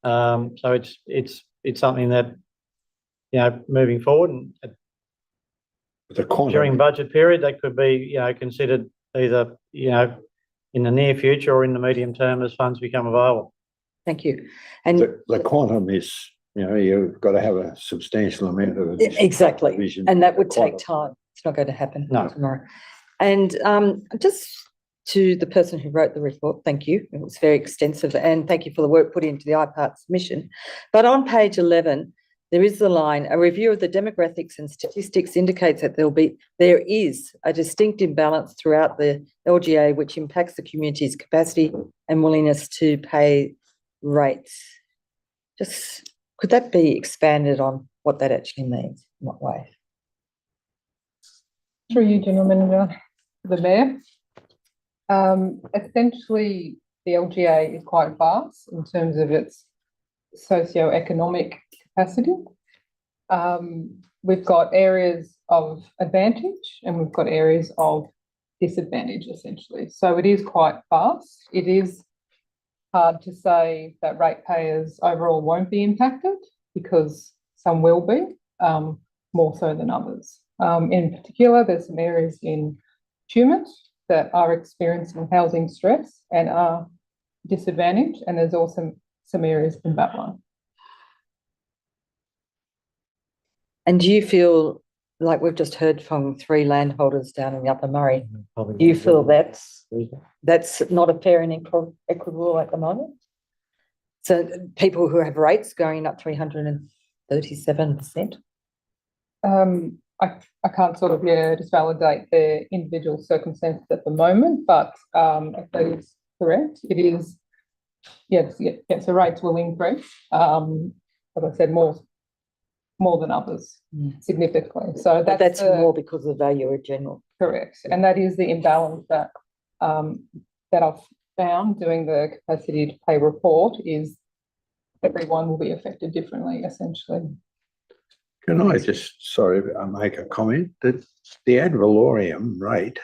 So it's something that, moving forward and during budget period, that could be, considered either, in the near future or in the medium term as funds become available. Thank you. And The quantum is, you've got to have a substantial amount of. exactly, provision. and that would take time. It's not going to happen No. tomorrow. And just to the person who wrote the report, thank you. It was very extensive, and thank you for the work put into the IPART submission. But on page 11, there is the line, a review of the demographics and statistics indicates that there is a distinct imbalance throughout the LGA, which impacts the community's capacity and willingness to pay rates. Just, could that be expanded on what that actually means? In what way? Through you, General Manager, the Mayor. Essentially, the LGA is quite vast in terms of its socio-economic capacity. We've got areas of advantage and we've got areas of disadvantage, essentially. So it is quite vast. It is hard to say that ratepayers overall won't be impacted because some will be, more so than others. In particular, there's some areas in Tumut that are experiencing housing stress and are disadvantaged, and there's also some areas in Babylon. And do you feel like we've just heard from 3 landholders down in the Upper Murray? Do you feel that's not a fair and equitable at the moment? So people who have rates going up 337%. I can't sort of, just validate their individual circumstances at the moment, but, if that is correct, it is, yes, the rates will increase. As I said, more than others, significantly. So But that's that's more because of value in general. correct. And that is the imbalance that, that I've found doing the capacity to pay report is everyone will be affected differently, essentially. Can I just, sorry, make a comment that the ad valorem rate,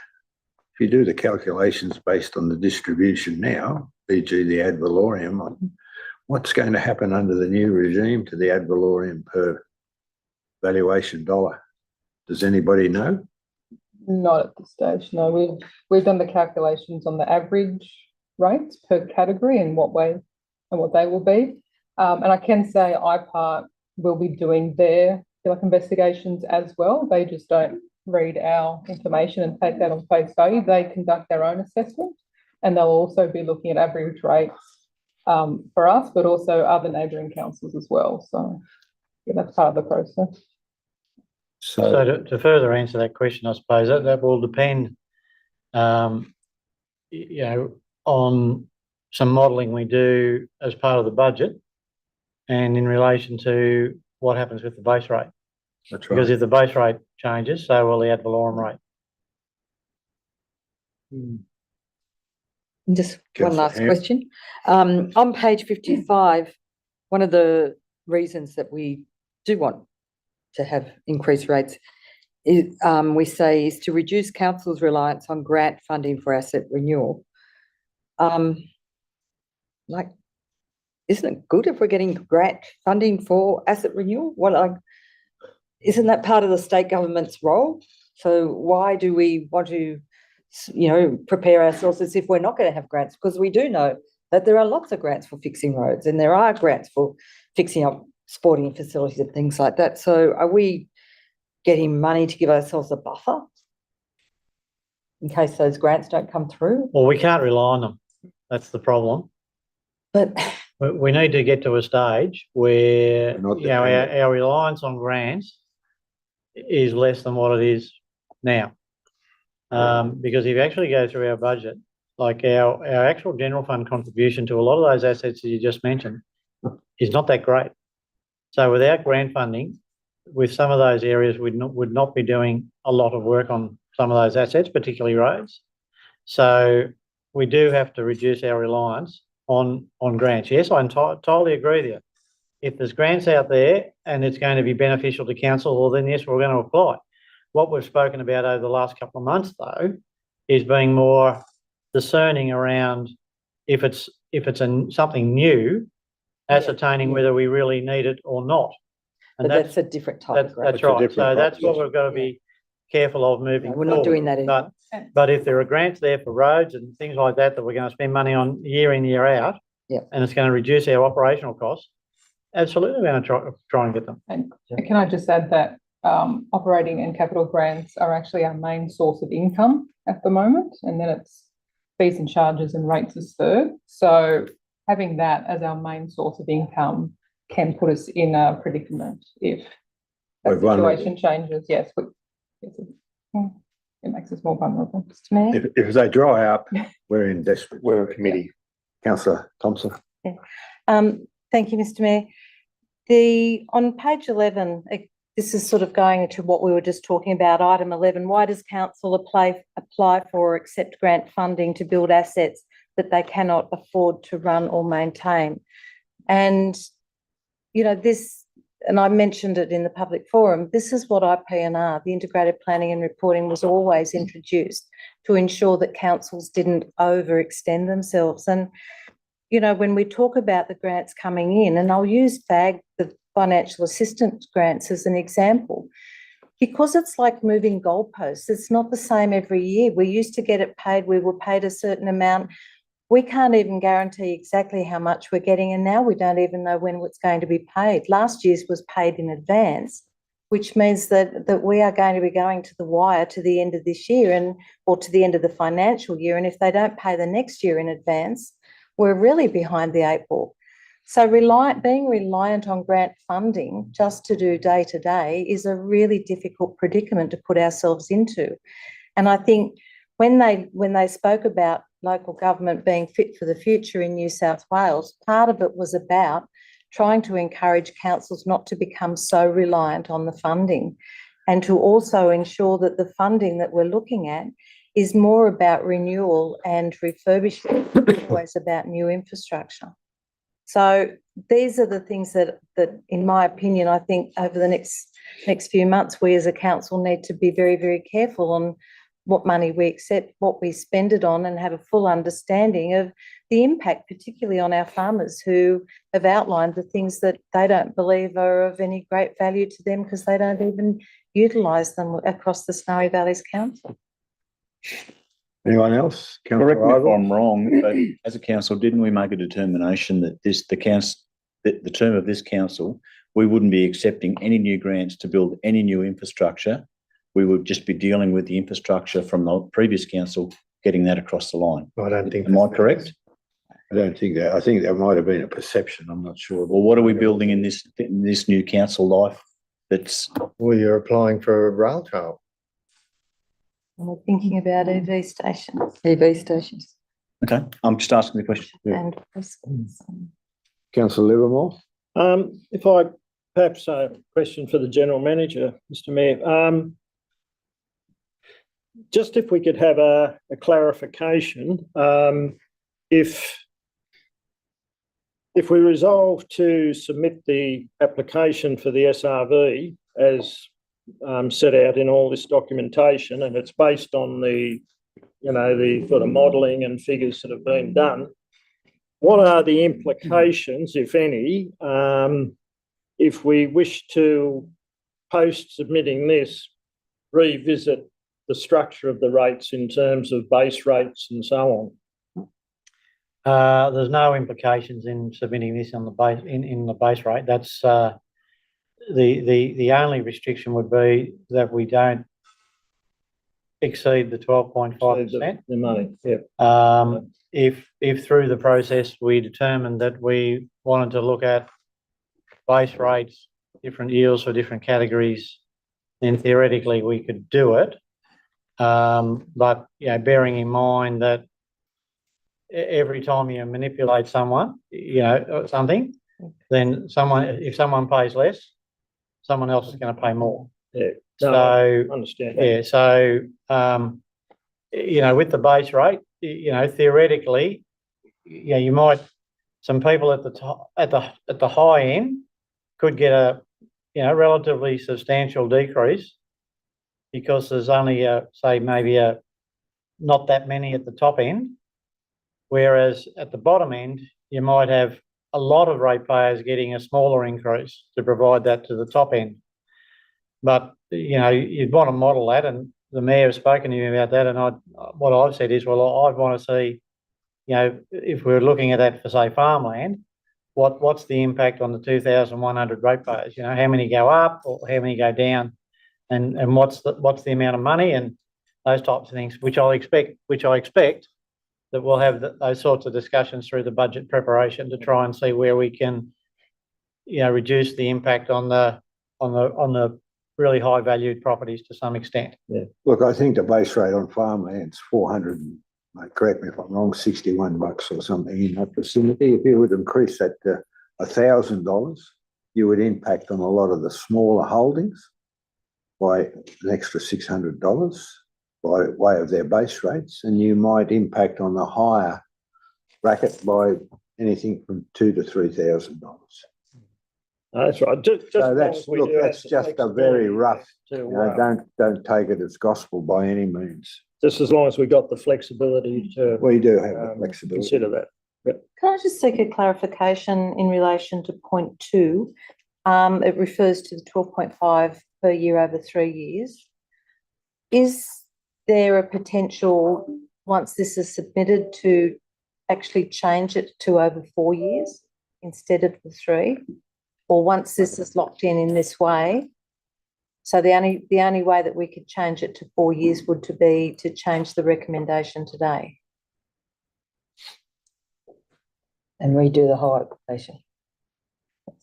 if you do the calculations based on the distribution now, e.g. the ad valorem, what's going to happen under the new regime to the ad valorem per valuation dollar? Does anybody know? Not at this stage, no. We've done the calculations on the average rates per category and what they will be. And I can say IPART will be doing their investigations as well. They just don't read our information and take that on face value. They conduct their own assessment, and they'll also be looking at average rates for us, but also other neighbouring councils as well. So that's part of the process. So to further answer that question, I suppose that will depend, on some modelling we do as part of the budget and in relation to what happens with the base rate. That's Because right. if the base rate changes, so will the ad valorem rate. And just one Councillor last Ham. question. On page 55, one of the reasons that we do want to have increased rates is, we say, is to reduce council's reliance on grant funding for asset renewal. Isn't it good if we're getting grant funding for asset renewal? Isn't that part of the state government's role? So why do we want to, prepare ourselves as if we're not going to have grants? Because we do know that there are lots of grants for fixing roads and there are grants for fixing up sporting facilities and things like that. So are we getting money to give ourselves a buffer in case those grants don't come through? Well, we can't rely on them. That's the problem. But We need to get to a stage where, We're not dependent. our reliance on grants is less than what it is now. Because if you actually go through our budget, like our actual general fund contribution to a lot of those assets that you just mentioned is not that great. So without grant funding, with some of those areas, we would not be doing a lot of work on some of those assets, particularly roads. So we do have to reduce our reliance on grants. Yes, I totally agree with you. If there's grants out there and it's going to be beneficial to council, well then yes, we're going to apply. What we've spoken about over the last couple of months though, is being more discerning around if it's something new, ascertaining whether we really need it or not. And but that's a different type of grant. that's right. different So that's what proposition. we've got to be careful of moving We're not doing forward. that anymore. But if there are grants there for roads and things like that we're going to spend money on year in, year out, Yep. and it's going to reduce our operational costs, absolutely we're going to try and get them. And can I just add that operating and capital grants are actually our main source of income at the moment, and then it's fees and charges and rates as third. So having that as our main source of income can put us in a predicament if that We're vulnerable. situation changes. Yes, it makes us more vulnerable. If they dry up, we're in desperate. We're a committee. Councillor Thompson. Thank you, Mr. Mayor. On page 11, this is sort of going into what we were just talking about, item 11. Why does council apply for or accept grant funding to build assets that they cannot afford to run or maintain? And, this, and I mentioned it in the public forum, this is what IPNR, the Integrated Planning and Reporting, was always introduced to ensure that councils didn't overextend themselves. And, when we talk about the grants coming in, and I'll use FAG, the financial assistance grants, as an example, because it's like moving goalposts. It's not the same every year. We used to get it paid, we were paid a certain amount. We can't even guarantee exactly how much we're getting, and now we don't even know when it's going to be paid. Last year's was paid in advance, which means that we are going to be going to the wire to the end of this year or to the end of the financial year. And if they don't pay the next year in advance, we're really behind the 8 ball. So being reliant on grant funding just to do day to day is a really difficult predicament to put ourselves into. And I think when they spoke about local government being fit for the future in New South Wales, part of it was about trying to encourage councils not to become so reliant on the funding, and to also ensure that the funding that we're looking at is more about renewal and refurbishment, always about new infrastructure. So these are the things that in my opinion, I think over the next few months, we as a council need to be very, very careful on what money we accept, what we spend it on, and have a full understanding of the impact, particularly on our farmers who have outlined the things that they don't believe are of any great value to them because they don't even utilise them across the Snowy Valleys Council. Anyone else? Correct me if Councillor I'm wrong, but as a council, didn't we make a determination that the term of this council, we wouldn't be accepting any new grants to build any new infrastructure? We would just be dealing with the infrastructure from the previous council, getting that across the line. I don't think. Am I correct? I don't think that. I think there might have been a perception. I'm not sure. Well, what are we building in this new council life? Well, you're applying for a rail trail. And we're thinking about EV stations EV stations. Okay, I'm just asking the question. and Councillor Livermore? If I perhaps a question for the General Manager, Mr Mayor. Just if we could have a clarification, if we resolve to submit the application for the SRV as set out in all this documentation, and it's based on the sort of modelling and figures that have been done, what are the implications, if any, if we wish to, post submitting this, revisit the structure of the rates in terms of base rates and so on? There's no implications in submitting this on the base, in the base rate. That's the only restriction would be that we don't exceed the 12.5%. The money, yeah. If through the process we determined that we wanted to look at base rates, different yields for different categories, then theoretically we could do it. But bearing in mind that every time you manipulate someone, something, then if someone pays less, someone else is going to pay more. Yeah. So I understand that. yeah, so with the base rate, theoretically, you might, some people at the top, at the high end could get a relatively substantial decrease because there's only say maybe not that many at the top end, whereas at the bottom end you might have a lot of ratepayers getting a smaller increase to provide that to the top end. But you'd want to model that, and the Mayor has spoken to you about that, and what I've said is, well, I'd want to see, if we're looking at that for, say, farmland, what's the impact on the 2,100 ratepayers? How many go up or how many go down, and what's the amount of money and those types of things, which I expect that we'll have those sorts of discussions through the budget preparation to try and see where we can, reduce the impact on the really high valued properties to some extent. Yeah. Look, I think the base rate on farmland's 400, correct me if I'm wrong, $61 or something in that vicinity. If you would increase that to $1,000, you would impact on a lot of the smaller holdings by an extra $600 by way of their base rates, and you might impact on the higher bracket by anything from $2,000 to $3,000. That's right. So that's just a very rough. Don't take it as gospel by any means. Just as long as we got the flexibility to We do have the flexibility. consider that. Can I just seek a clarification in relation to point 2? It refers to the 12.5 per year over 3 years. Is there a potential, once this is submitted, to actually change it to over 4 years instead of the 3? Or once this is locked in this way? So the only way that we could change it to 4 years would be to change the recommendation today. And redo the whole application.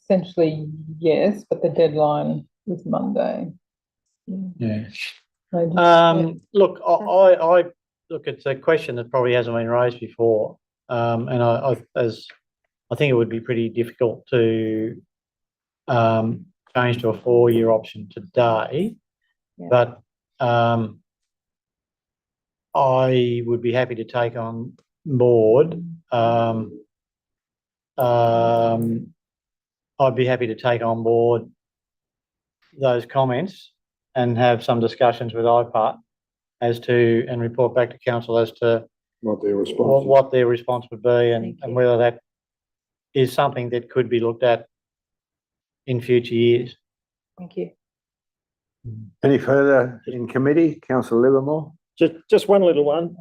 essentially, yes, but the deadline is Monday. Yeah. So just- Look, look, it's a question that probably hasn't been raised before. And I think it would be pretty difficult to change to a 4-year option today. Yeah. But I would be happy to take on board. I'd be happy to take on board those comments and have some discussions with IPART as to, and report back to council as to What their response is. what their response would be and Thank you. whether that is something that could be looked at in future years. Thank you. Any further in committee? Councillor Livermore? Just one little one.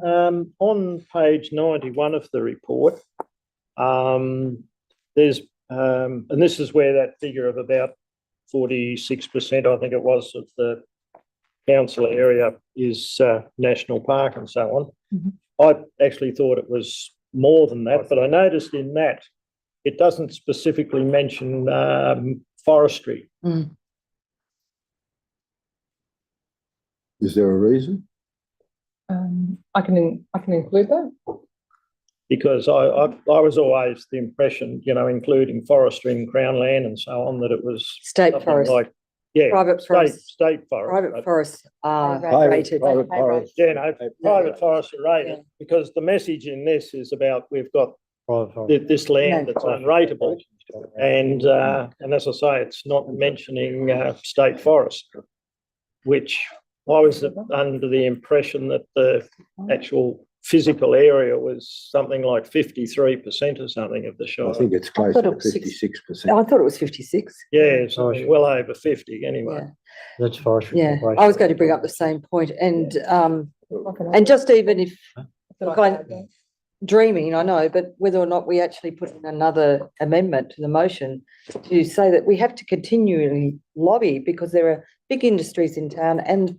On page 91 of the report, there's, and this is where that figure of about 46%, I think it was, of the council area is national park and so on. I actually thought it was more than that, but I noticed in that it doesn't specifically mention forestry. Is there a reason? I can include that. Because I was always the impression, you know, including forestry and crown land and so on, that it was State something forest, like, yeah, private forest, state forest. private but- forests are Private- rated. Private forest. Yeah, no, private forests are rated, Yeah. because the message in this is about, we've got Private forest. this land No. that's unrateable. And as I say, it's not mentioning state forest, which I was under the impression that the actual physical area was something like 53% or something of the I shire. think it's close thought to it was 56%. I thought it was 56. Yeah, something well over 50 anyway. Yeah, That's forestry. yeah. corporation. I was going to bring up the same point and just even if dreaming, I know, but whether or not we actually put in another amendment to the motion to say that we have to continually lobby because there are big industries in town and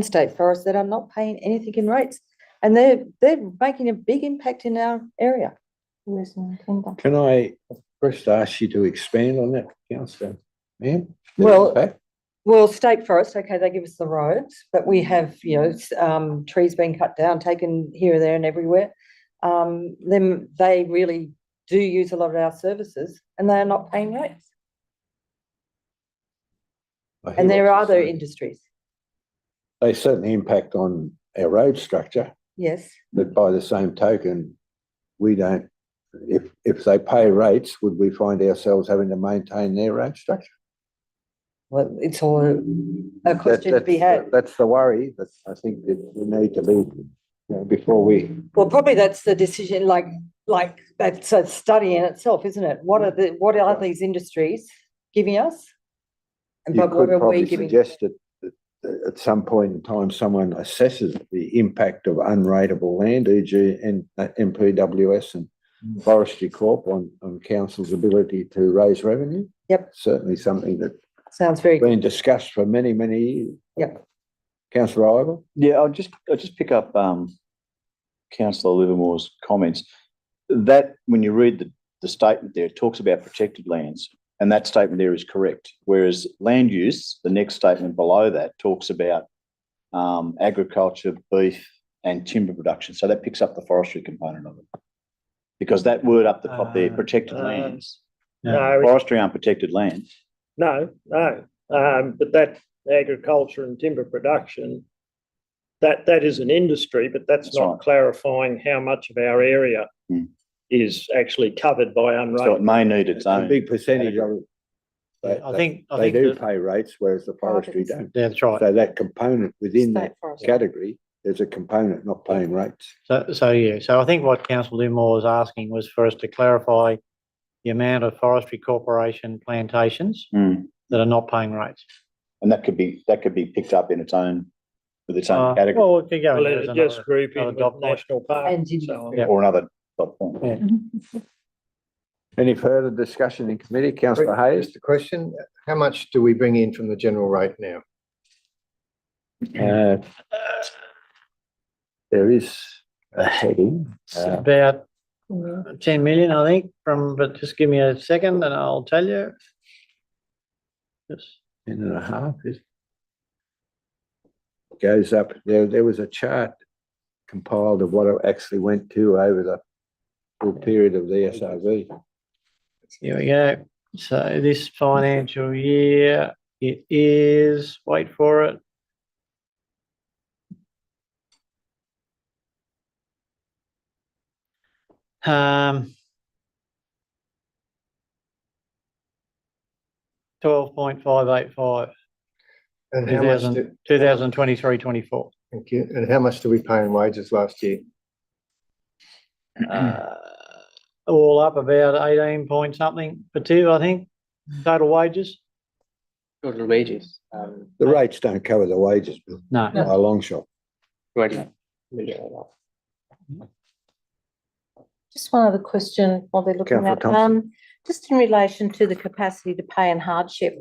state forests that are not paying anything in rates. And they're making a big impact in our area. Can I first ask you to expand on that, councillor? Ma'am? Well- Back? Well, state forest, okay, they give us the roads, but we have, trees being cut down, taken here, there and everywhere. Then they really do use a lot of our services and they are not paying rates. I hear And there what are you're other saying. industries, They certainly impact on our road structure, yes. but by the same token, we don't, if they pay rates, would we find ourselves having to maintain their road structure? Well, it's all a question to be had. That's the worry, that I think that we need to be, before we, Well, probably that's the decision, like that's a study in itself, isn't it? What are these industries giving us? And you but what could are we probably giving? suggest that at some point in time, someone assesses the impact of unrateable land, e.g. and MPWS and Forestry Corp on council's ability to raise revenue. Yep. Certainly something that's Sounds very good. been discussed for many, many years. Yep. Councillor Ivor? Yeah, I'll just pick up councillor Livermore's comments. That when you read the statement there, it talks about protected lands, and that statement there is correct. Whereas land use, the next statement below that talks about agriculture, beef, and timber production. So that picks up the forestry component of it, because that word up the top there, protected lands. No, Forestry aren't protected land. no. But that agriculture and timber production, that is an industry, but that's That's not right. clarifying how much of our area is actually covered by So it unrated. may need its A own. big percentage of it. I think They do that- pay rates, whereas the forestry don't. yeah, that's right. So that component within State that forest. category, there's a component not paying rates. So I think what councillor Livermore was asking was for us to clarify the amount of forestry corporation plantations Mm. that are not paying rates. And that could be picked up in its own, with its own category, Well, it could go Well, in as it just another, group in another with dot point. national park And and in- so on. Yeah. or another dot point. Yeah. Any further discussion in committee? Councillor Hayes? Just a question, how much do we bring in from the general rate now? There is a heading. It's about 10 million, I think, but just give me a second and I'll tell you. Yes. 10.5 is. Goes up, there was a chart compiled of what it actually went to over the full period of the SRV. Here we go. So this financial year, it is, wait for it. Um, 12.585, And how much, 2023-24. thank you, and how much did we pay in wages last year? All up about 18 point something per two, I think, total wages. Total wages. The rates don't cover the wages, Bill, No, by a long shot. 20 million. Just one other question while they're looking Councillor at, Thompson. just in relation to the capacity to pay and hardship.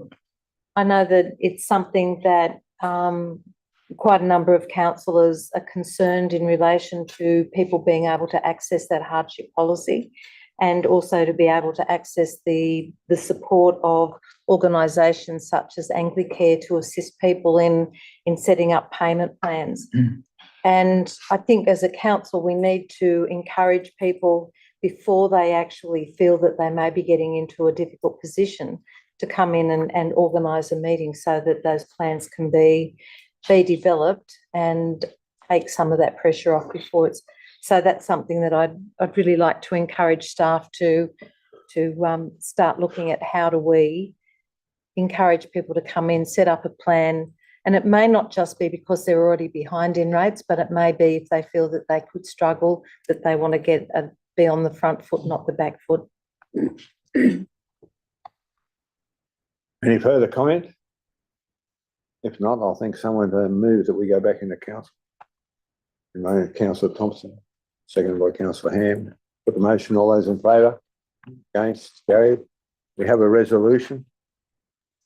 I know that it's something that, quite a number of councillors are concerned in relation to people being able to access that hardship policy and also to be able to access the support of organisations such as Anglicare to assist people in setting up payment plans. And I think as a council, we need to encourage people before they actually feel that they may be getting into a difficult position to come in and organise a meeting so that those plans can be developed and take some of that pressure off before it's. So that's something that I'd really like to encourage staff to start looking at. How do we encourage people to come in, set up a plan? And it may not just be because they're already behind in rates, but it may be if they feel that they could struggle, that they want to be on the front foot, not the back foot. Any further comment? If not, I'll think someone to move that we go back into council. Councillor Thompson, seconded by Councillor Ham. Put the motion, all those in favour? Against, carried. We have a resolution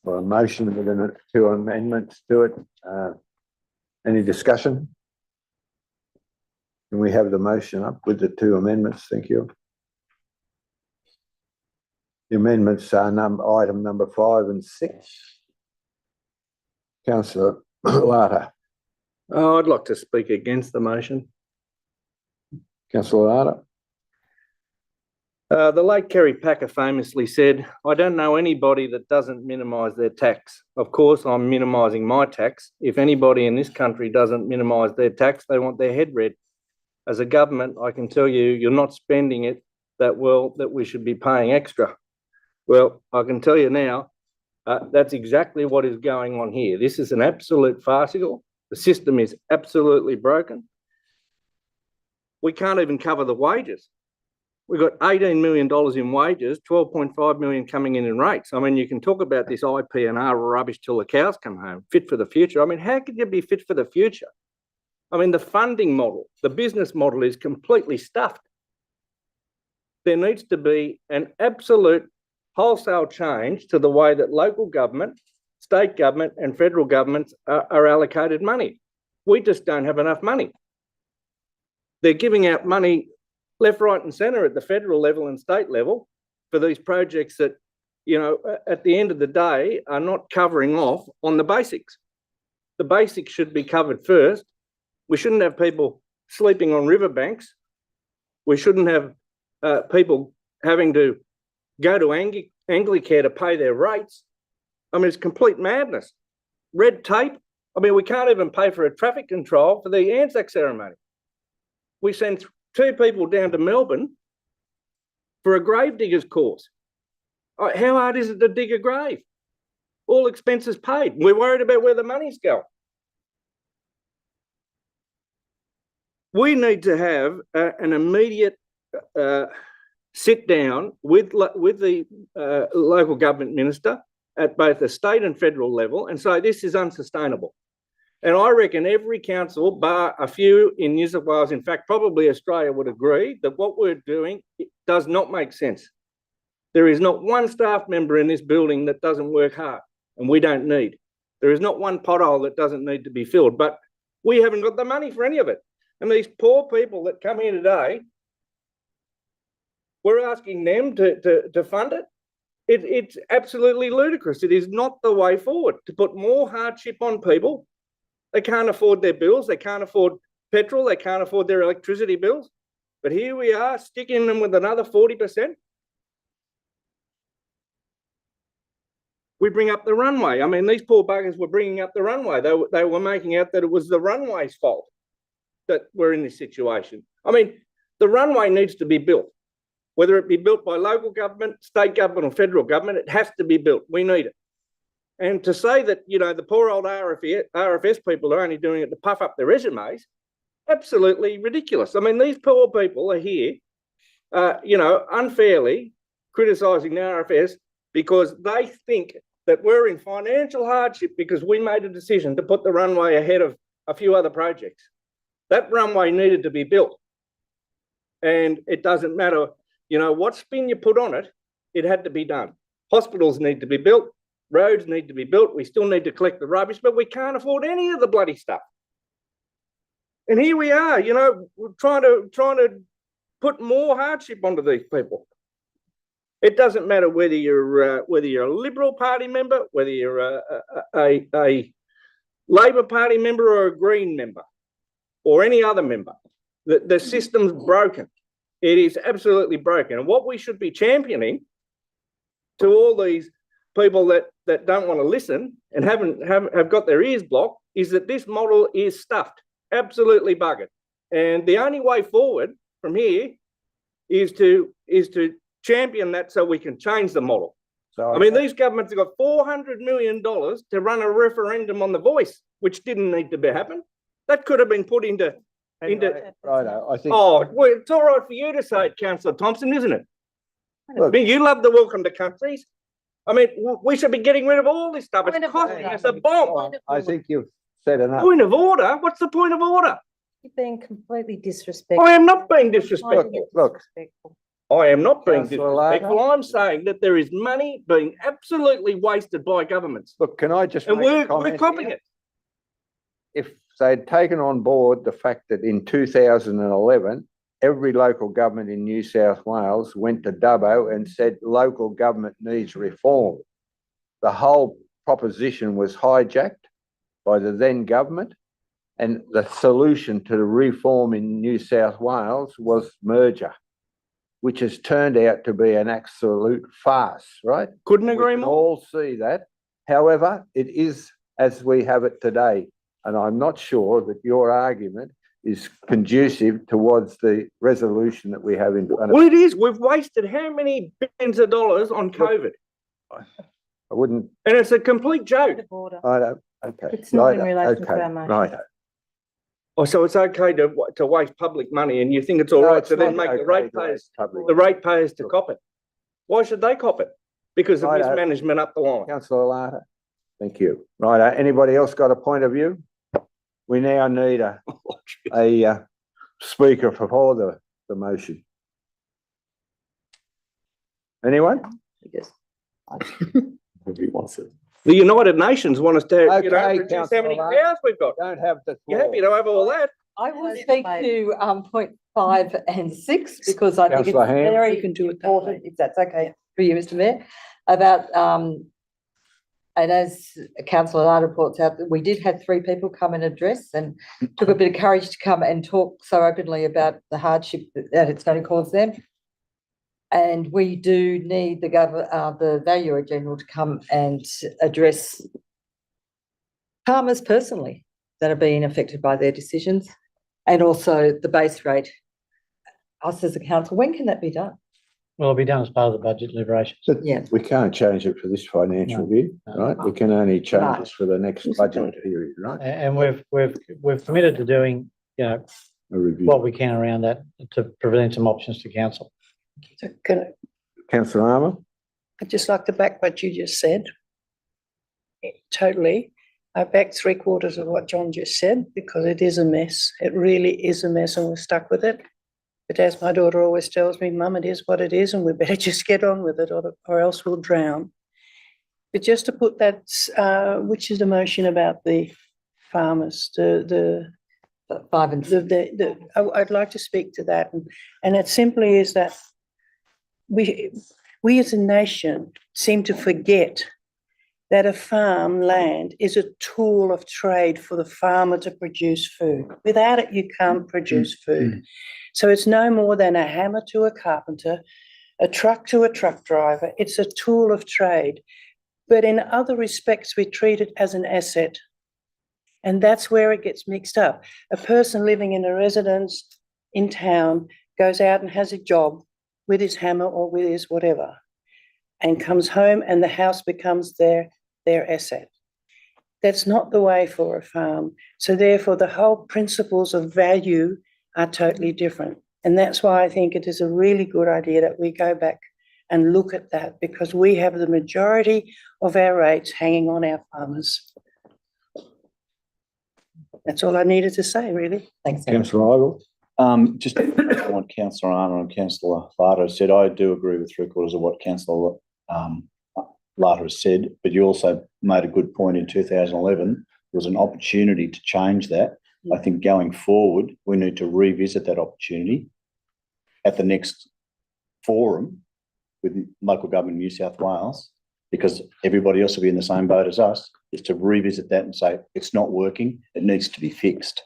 or a motion with two amendments to it. Any discussion? Can we have the motion up with the two amendments? Thank you. The amendments are item number 5 and 6. Councillor Larter. Oh, I'd like to speak against the motion. Councillor Larter. The late Kerry Packer famously said, "I don't know anybody that doesn't minimise their tax. Of course, I'm minimising my tax. If anybody in this country doesn't minimise their tax, they want their head read. As a government, I can tell you, you're not spending it that well that we should be paying extra." Well, I can tell you now, that's exactly what is going on here. This is an absolute farcical. The system is absolutely broken. We can't even cover the wages. We've got $18 million in wages, 12.5 million coming in rates. I mean, you can talk about this IP&R rubbish till the cows come home, fit for the future. I mean, how could you be fit for the future? I mean, the funding model, the business model is completely stuffed. There needs to be an absolute wholesale change to the way that local government, state government and federal governments are allocated money. We just don't have enough money. They're giving out money left, right and centre at the federal level and state level for these projects that, you know, at the end of the day are not covering off on the basics. The basics should be covered first. We shouldn't have people sleeping on riverbanks. We shouldn't have people having to go to Anglicare to pay their rates. I mean, it's complete madness. Red tape. I mean, we can't even pay for a traffic control for the Anzac ceremony. We send 2 people down to Melbourne for a grave diggers course. How hard is it to dig a grave? All expenses paid. We're worried about where the money's going. We need to have an immediate sit down with the local government minister at both the state and federal level and say this is unsustainable. And I reckon every council, bar a few in New South Wales, in fact, probably Australia, would agree that what we're doing does not make sense. There is not one staff member in this building that doesn't work hard, and we don't need. There is not one pothole that doesn't need to be filled, but we haven't got the money for any of it. And these poor people that come here today, we're asking them to fund it. It's absolutely ludicrous. It is not the way forward to put more hardship on people. They can't afford their bills. They can't afford petrol. They can't afford their electricity bills. But here we are sticking them with another 40%. We bring up the runway. I mean, these poor buggers were bringing up the runway. They were making out that it was the runway's fault that we're in this situation. I mean, the runway needs to be built. Whether it be built by local government, state government or federal government, it has to be built. We need it. And to say that, you know, the poor old RFS people are only doing it to puff up their resumes, absolutely ridiculous. I mean, these poor people are here, you know, unfairly criticising the RFS because they think that we're in financial hardship because we made a decision to put the runway ahead of a few other projects. That runway needed to be built. And it doesn't matter, you know, what spin you put on it, it had to be done. Hospitals need to be built, roads need to be built, we still need to collect the rubbish, but we can't afford any of the bloody stuff. And here we are, you know, trying to put more hardship onto these people. It doesn't matter whether you're a Liberal Party member, whether you're a Labor Party member or a Green member or any other member. The system's broken. It is absolutely broken. And what we should be championing to all these people that don't want to listen and have got their ears blocked is that this model is stuffed, absolutely buggered. And the only way forward from here is to champion that so we can change the model. So I mean, these governments have got $400 million to run a referendum on the voice, which didn't need to happen. That could have been put into. Righto, I think. Oh, well, it's all right for you to say it, Councillor Thompson, isn't it? Look. I mean, you love the welcome to countries. I mean, we should be getting rid of all this stuff. It's costing us a bomb. I think you've said enough. Point of order? What's the point of order? You're being completely disrespectful. I am not being disrespectful. Look. I am not being Councillor disrespectful. Lara. I'm saying that there is money being absolutely wasted by governments. Look, can I just And make a we're comment copying here? it. If they'd taken on board the fact that in 2011, every local government in New South Wales went to Dubbo and said local government needs reform. The whole proposition was hijacked by the then government, and the solution to the reform in New South Wales was merger, which has turned out to be an absolute farce, right? Couldn't We agree can more. all see that. However, it is as we have it today. And I'm not sure that your argument is conducive towards the resolution that we have in front of Well, us. it is. We've wasted how many billions of dollars on COVID? I wouldn't, And it's a complete joke. Order. I don't, okay. It's not in righto, relation to okay, our motion. righto. Oh, so it's okay to waste public money and you think it's all No, right it's to then not make the okay ratepayers to waste public- to cop it? Why should they cop it? Because of Righto. mismanagement up the line. Councillor Lata, thank you. Right, anybody else got a point of view? We now need a speaker for the motion. Anyone? The United Nations want us to, you know, Okay, reduce how Councillor many Lara. cows we've got. Don't have the You're floor. happy to have all that. I will Those speak debate. to point 5 and 6 because I think it's Councillor Ham. very You can do it that important, if that's okay for you, Mr. Mayor, about and as Councillor Larda reports out, we did have 3 people come and address and took a bit of courage to come and talk so openly about the hardship that it's going to cause them. And we do need the Valuer General to come and address farmers personally that are being affected by their decisions, and also the base rate. Us as a council, when can that be done? Will be done as part of the budget deliberations. Yeah. We can't change it for this financial year, No. right? We can only change Right. it for the next budget period, right? And we've committed to doing, you know, A review. what we can around that to present some options to council. So can Councillor Armour? I'd just like to back what you just said. Totally. I back 3/4 of what John just said because it is a mess. It really is a mess and we're stuck with it. But as my daughter always tells me, Mum, it is what it is and we better just get on with it or else we'll drown. But just to put that, which is the motion about the farmers, the 5 and 6. I'd like to speak to that, and it simply is that we as a nation seem to forget that a farmland is a tool of trade for the farmer to produce food. Without it, you can't produce food. So it's no more than a hammer to a carpenter, a truck to a truck driver. It's a tool of trade. But in other respects, we treat it as an asset. And that's where it gets mixed up. A person living in a residence in town goes out and has a job with his hammer or with his whatever, and comes home and the house becomes their asset. That's not the way for a farm. So therefore, the whole principles of value are totally different. And that's why I think it is a really good idea that we go back and look at that, because we have the majority of our rates hanging on our farmers. That's all I needed to say, really. Thanks. Councillor Ivor. Just on what Councillor Arner and Councillor Larter said, I do agree with 3/4 of what Councillor Larter has said, but you also made a good point. In 2011, there was an opportunity to change that. I think going forward, we need to revisit that opportunity at the next forum with local government in New South Wales, because everybody else will be in the same boat as us, is to revisit that and say, it's not working, it needs to be fixed.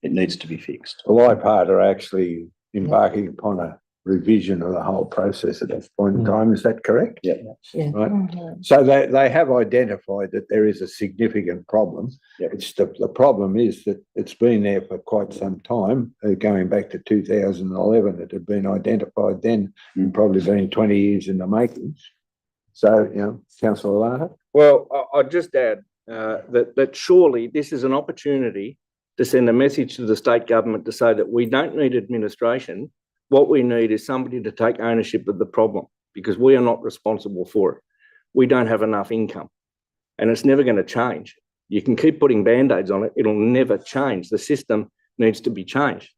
It needs to be fixed. Well, IPART are actually embarking upon a revision of the whole process at this point in time. Is that correct? Yeah. Yeah. Right. So they have identified that there is a significant problem. Yep. It's the problem is that it's been there for quite some time, going back to 2011. It had been identified then, and probably been 20 years in the making. So, Councillor Larter? Well, I'd just add that surely this is an opportunity to send a message to the state government to say that we don't need administration. What we need is somebody to take ownership of the problem, because we are not responsible for it. We don't have enough income, and it's never going to change. You can keep putting band-aids on it. It'll never change. The system needs to be changed.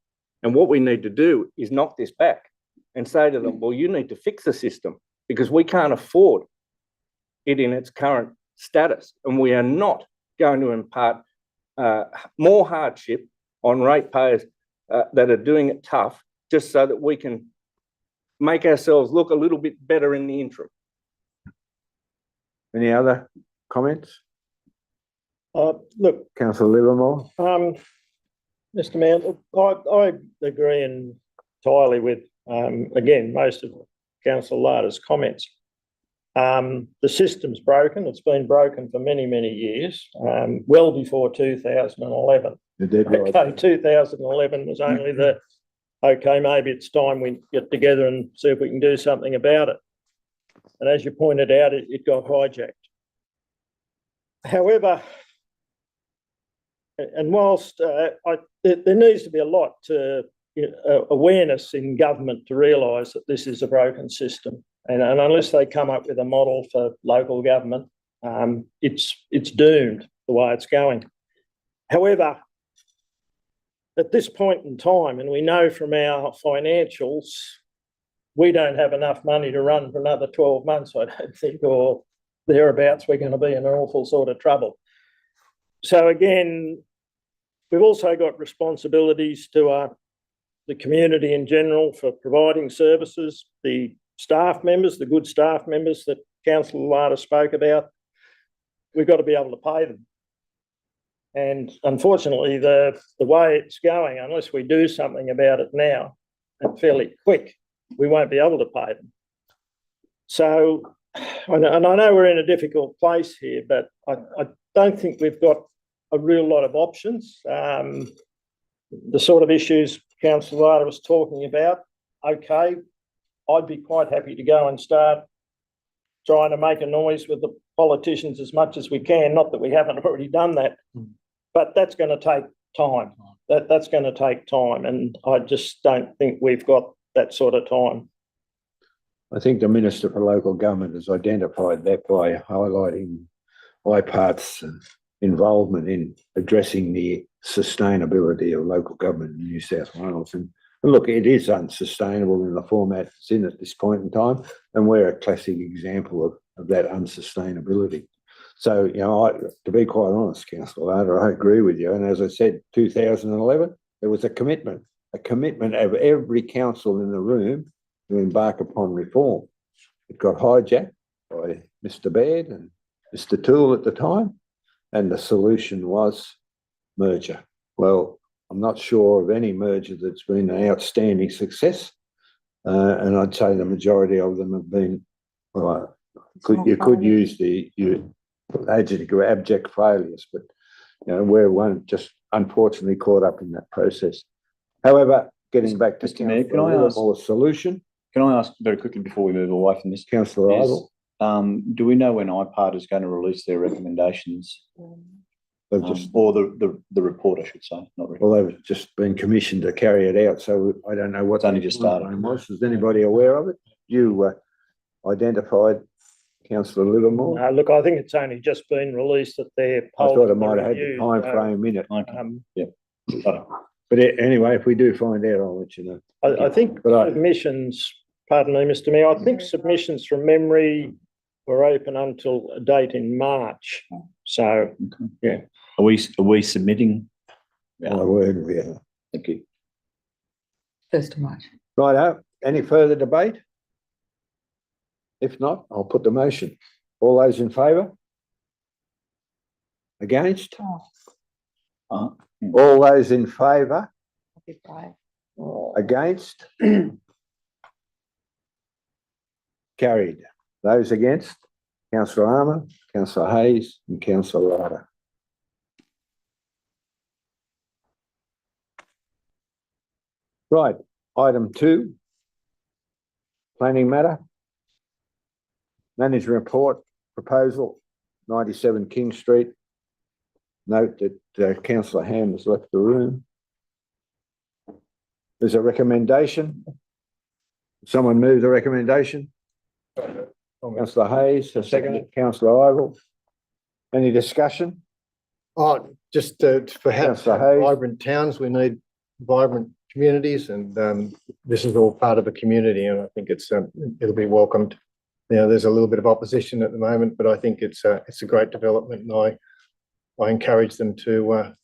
And what we need to do is knock this back and say to them, well, you need to fix the system, because we can't afford it in its current status. And we are not going to impart more hardship on ratepayers that are doing it tough, just so that we can make ourselves look a little bit better in the interim. Any other comments? Look, Councillor Livermore? Mr. Mayor, I agree entirely with, again, most of Councillor Larter's comments. The system's broken. It's been broken for many, many years, well before 2011. Okay, 2011 was only okay, maybe it's time we get together and see if we can do something about it. And as you pointed out, it got hijacked. However, and whilst there needs to be a lot to awareness in government to realise that this is a broken system, and unless they come up with a model for local government, it's doomed the way it's going. However, at this point in time, and we know from our financials, we don't have enough money to run for another 12 months, I don't think, or thereabouts. We're going to be in an awful sort of trouble. So again, we've also got responsibilities to the community in general for providing services, the staff members, the good staff members that Councillor Larter spoke about. We've got to be able to pay them. And unfortunately, the way it's going, unless we do something about it now and fairly quick, we won't be able to pay them. So, and I know we're in a difficult place here, but I don't think we've got a real lot of options. The sort of issues Councillor Larter was talking about, okay, I'd be quite happy to go and start trying to make a noise with the politicians as much as we can. Not that we haven't already done that, but that's going to take time. That's going to take time, and I just don't think we've got that sort of time. I think the Minister for Local Government has identified that by highlighting IPART's involvement in addressing the sustainability of local government in New South Wales. And look, it is unsustainable in the format it's in at this point in time, and we're a classic example of that unsustainability. So, to be quite honest, Councillor Larter, I agree with you. And as I said, 2011, there was a commitment of every council in the room to embark upon reform. It got hijacked by Mr. Baird and Mr. Toole at the time, and the solution was merger. Well, I'm not sure of any merger that's been an outstanding success. And I'd say the majority of them have been, well, you could use the adjective abject failures, but we're one just unfortunately caught up in that process. However, getting back to Mr. Mayor, can I Councillor ask- Littlemore's solution, Can I ask very quickly before we move away from this? Councillor is, Idle, do we know when IPART is going to release their recommendations? they've just, Or the report, I should say, not really. well, they've just been commissioned to carry it out, so I don't know what. It's only the just started. timeframe was. Is anybody aware of it? You identified Councillor Littlemore? Look, I think it's only just been released at their. I thought poll it might have had the review, time frame in it. Okay. But anyway, if we do find out, I'll let you know. I think But I- submissions, pardon me, Mr. Mayor, I think submissions from memory were open until a date in March. So, yeah. Are we submitting? My word, we are. Thank you. 1st of March. Righto, any further debate? If not, I'll put the motion. All those in favour? Against? Uh, All those in favour? Right. Against? Carried. Those against? Councillor Armour, Councillor Hayes and Councillor Ryder. Right, item 2. Planning matter. Management report proposal, 97 King Street. Note that Councillor Ham has left the room. There's a recommendation. Someone move the recommendation? Councillor Hayes, a second. Councillor Ivel. Any discussion? Oh, just for Councillor Hayes. vibrant towns, we need vibrant communities, and this is all part of a community, and I think it'll be welcomed. There's a little bit of opposition at the moment, but I think it's a great development, and I encourage them to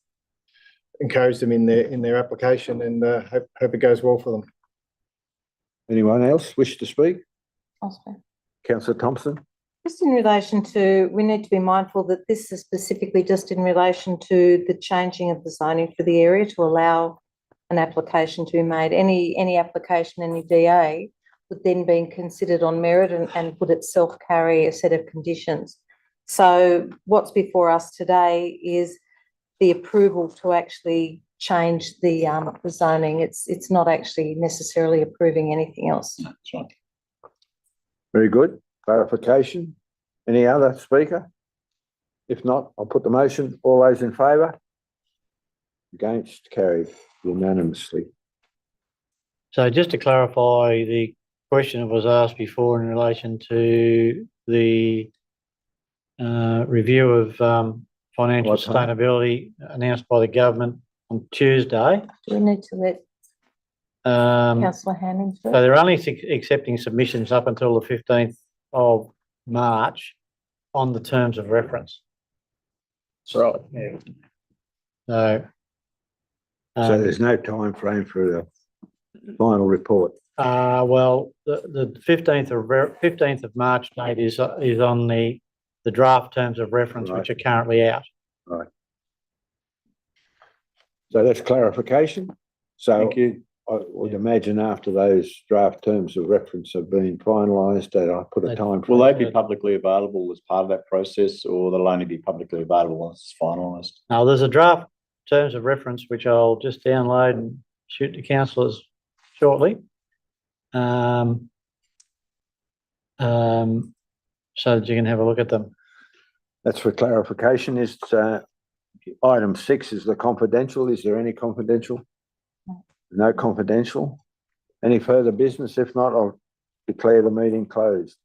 encourage them in their application, and hope it goes well for them. Anyone else wish to speak? Councillor. Councillor Thompson? Just in relation to, we need to be mindful that this is specifically just in relation to the changing of the zoning for the area to allow an application to be made. Any application, any DA would then be considered on merit and would itself carry a set of conditions. So what's before us today is the approval to actually change the zoning. It's not actually necessarily approving anything else. That's right. Very good. Clarification. Any other speaker? If not, I'll put the motion. All those in favour? Against? Carried unanimously. So just to clarify, the question that was asked before in relation to the review of financial What's that? sustainability announced by the government on Tuesday. Do we need to let Councillor Hanning So through? they're only accepting submissions up until the 15th of March on the terms of reference. That's right, yeah. So, So there's no time frame for the final report. well, the 15th of March date is on the draft terms of reference, which are currently out. So that's clarification. So Thank you. I would imagine after those draft terms of reference have been finalised, that I put a time. Will frame. they be publicly available as part of that process, or they'll only be publicly available once it's finalised? Now, there's a draft terms of reference, which I'll just download and shoot to councillors shortly. So that you can have a look at them. That's for clarification. Is item 6 is the confidential. Is there any confidential? No confidential. Any further business? If not, I'll declare the meeting closed.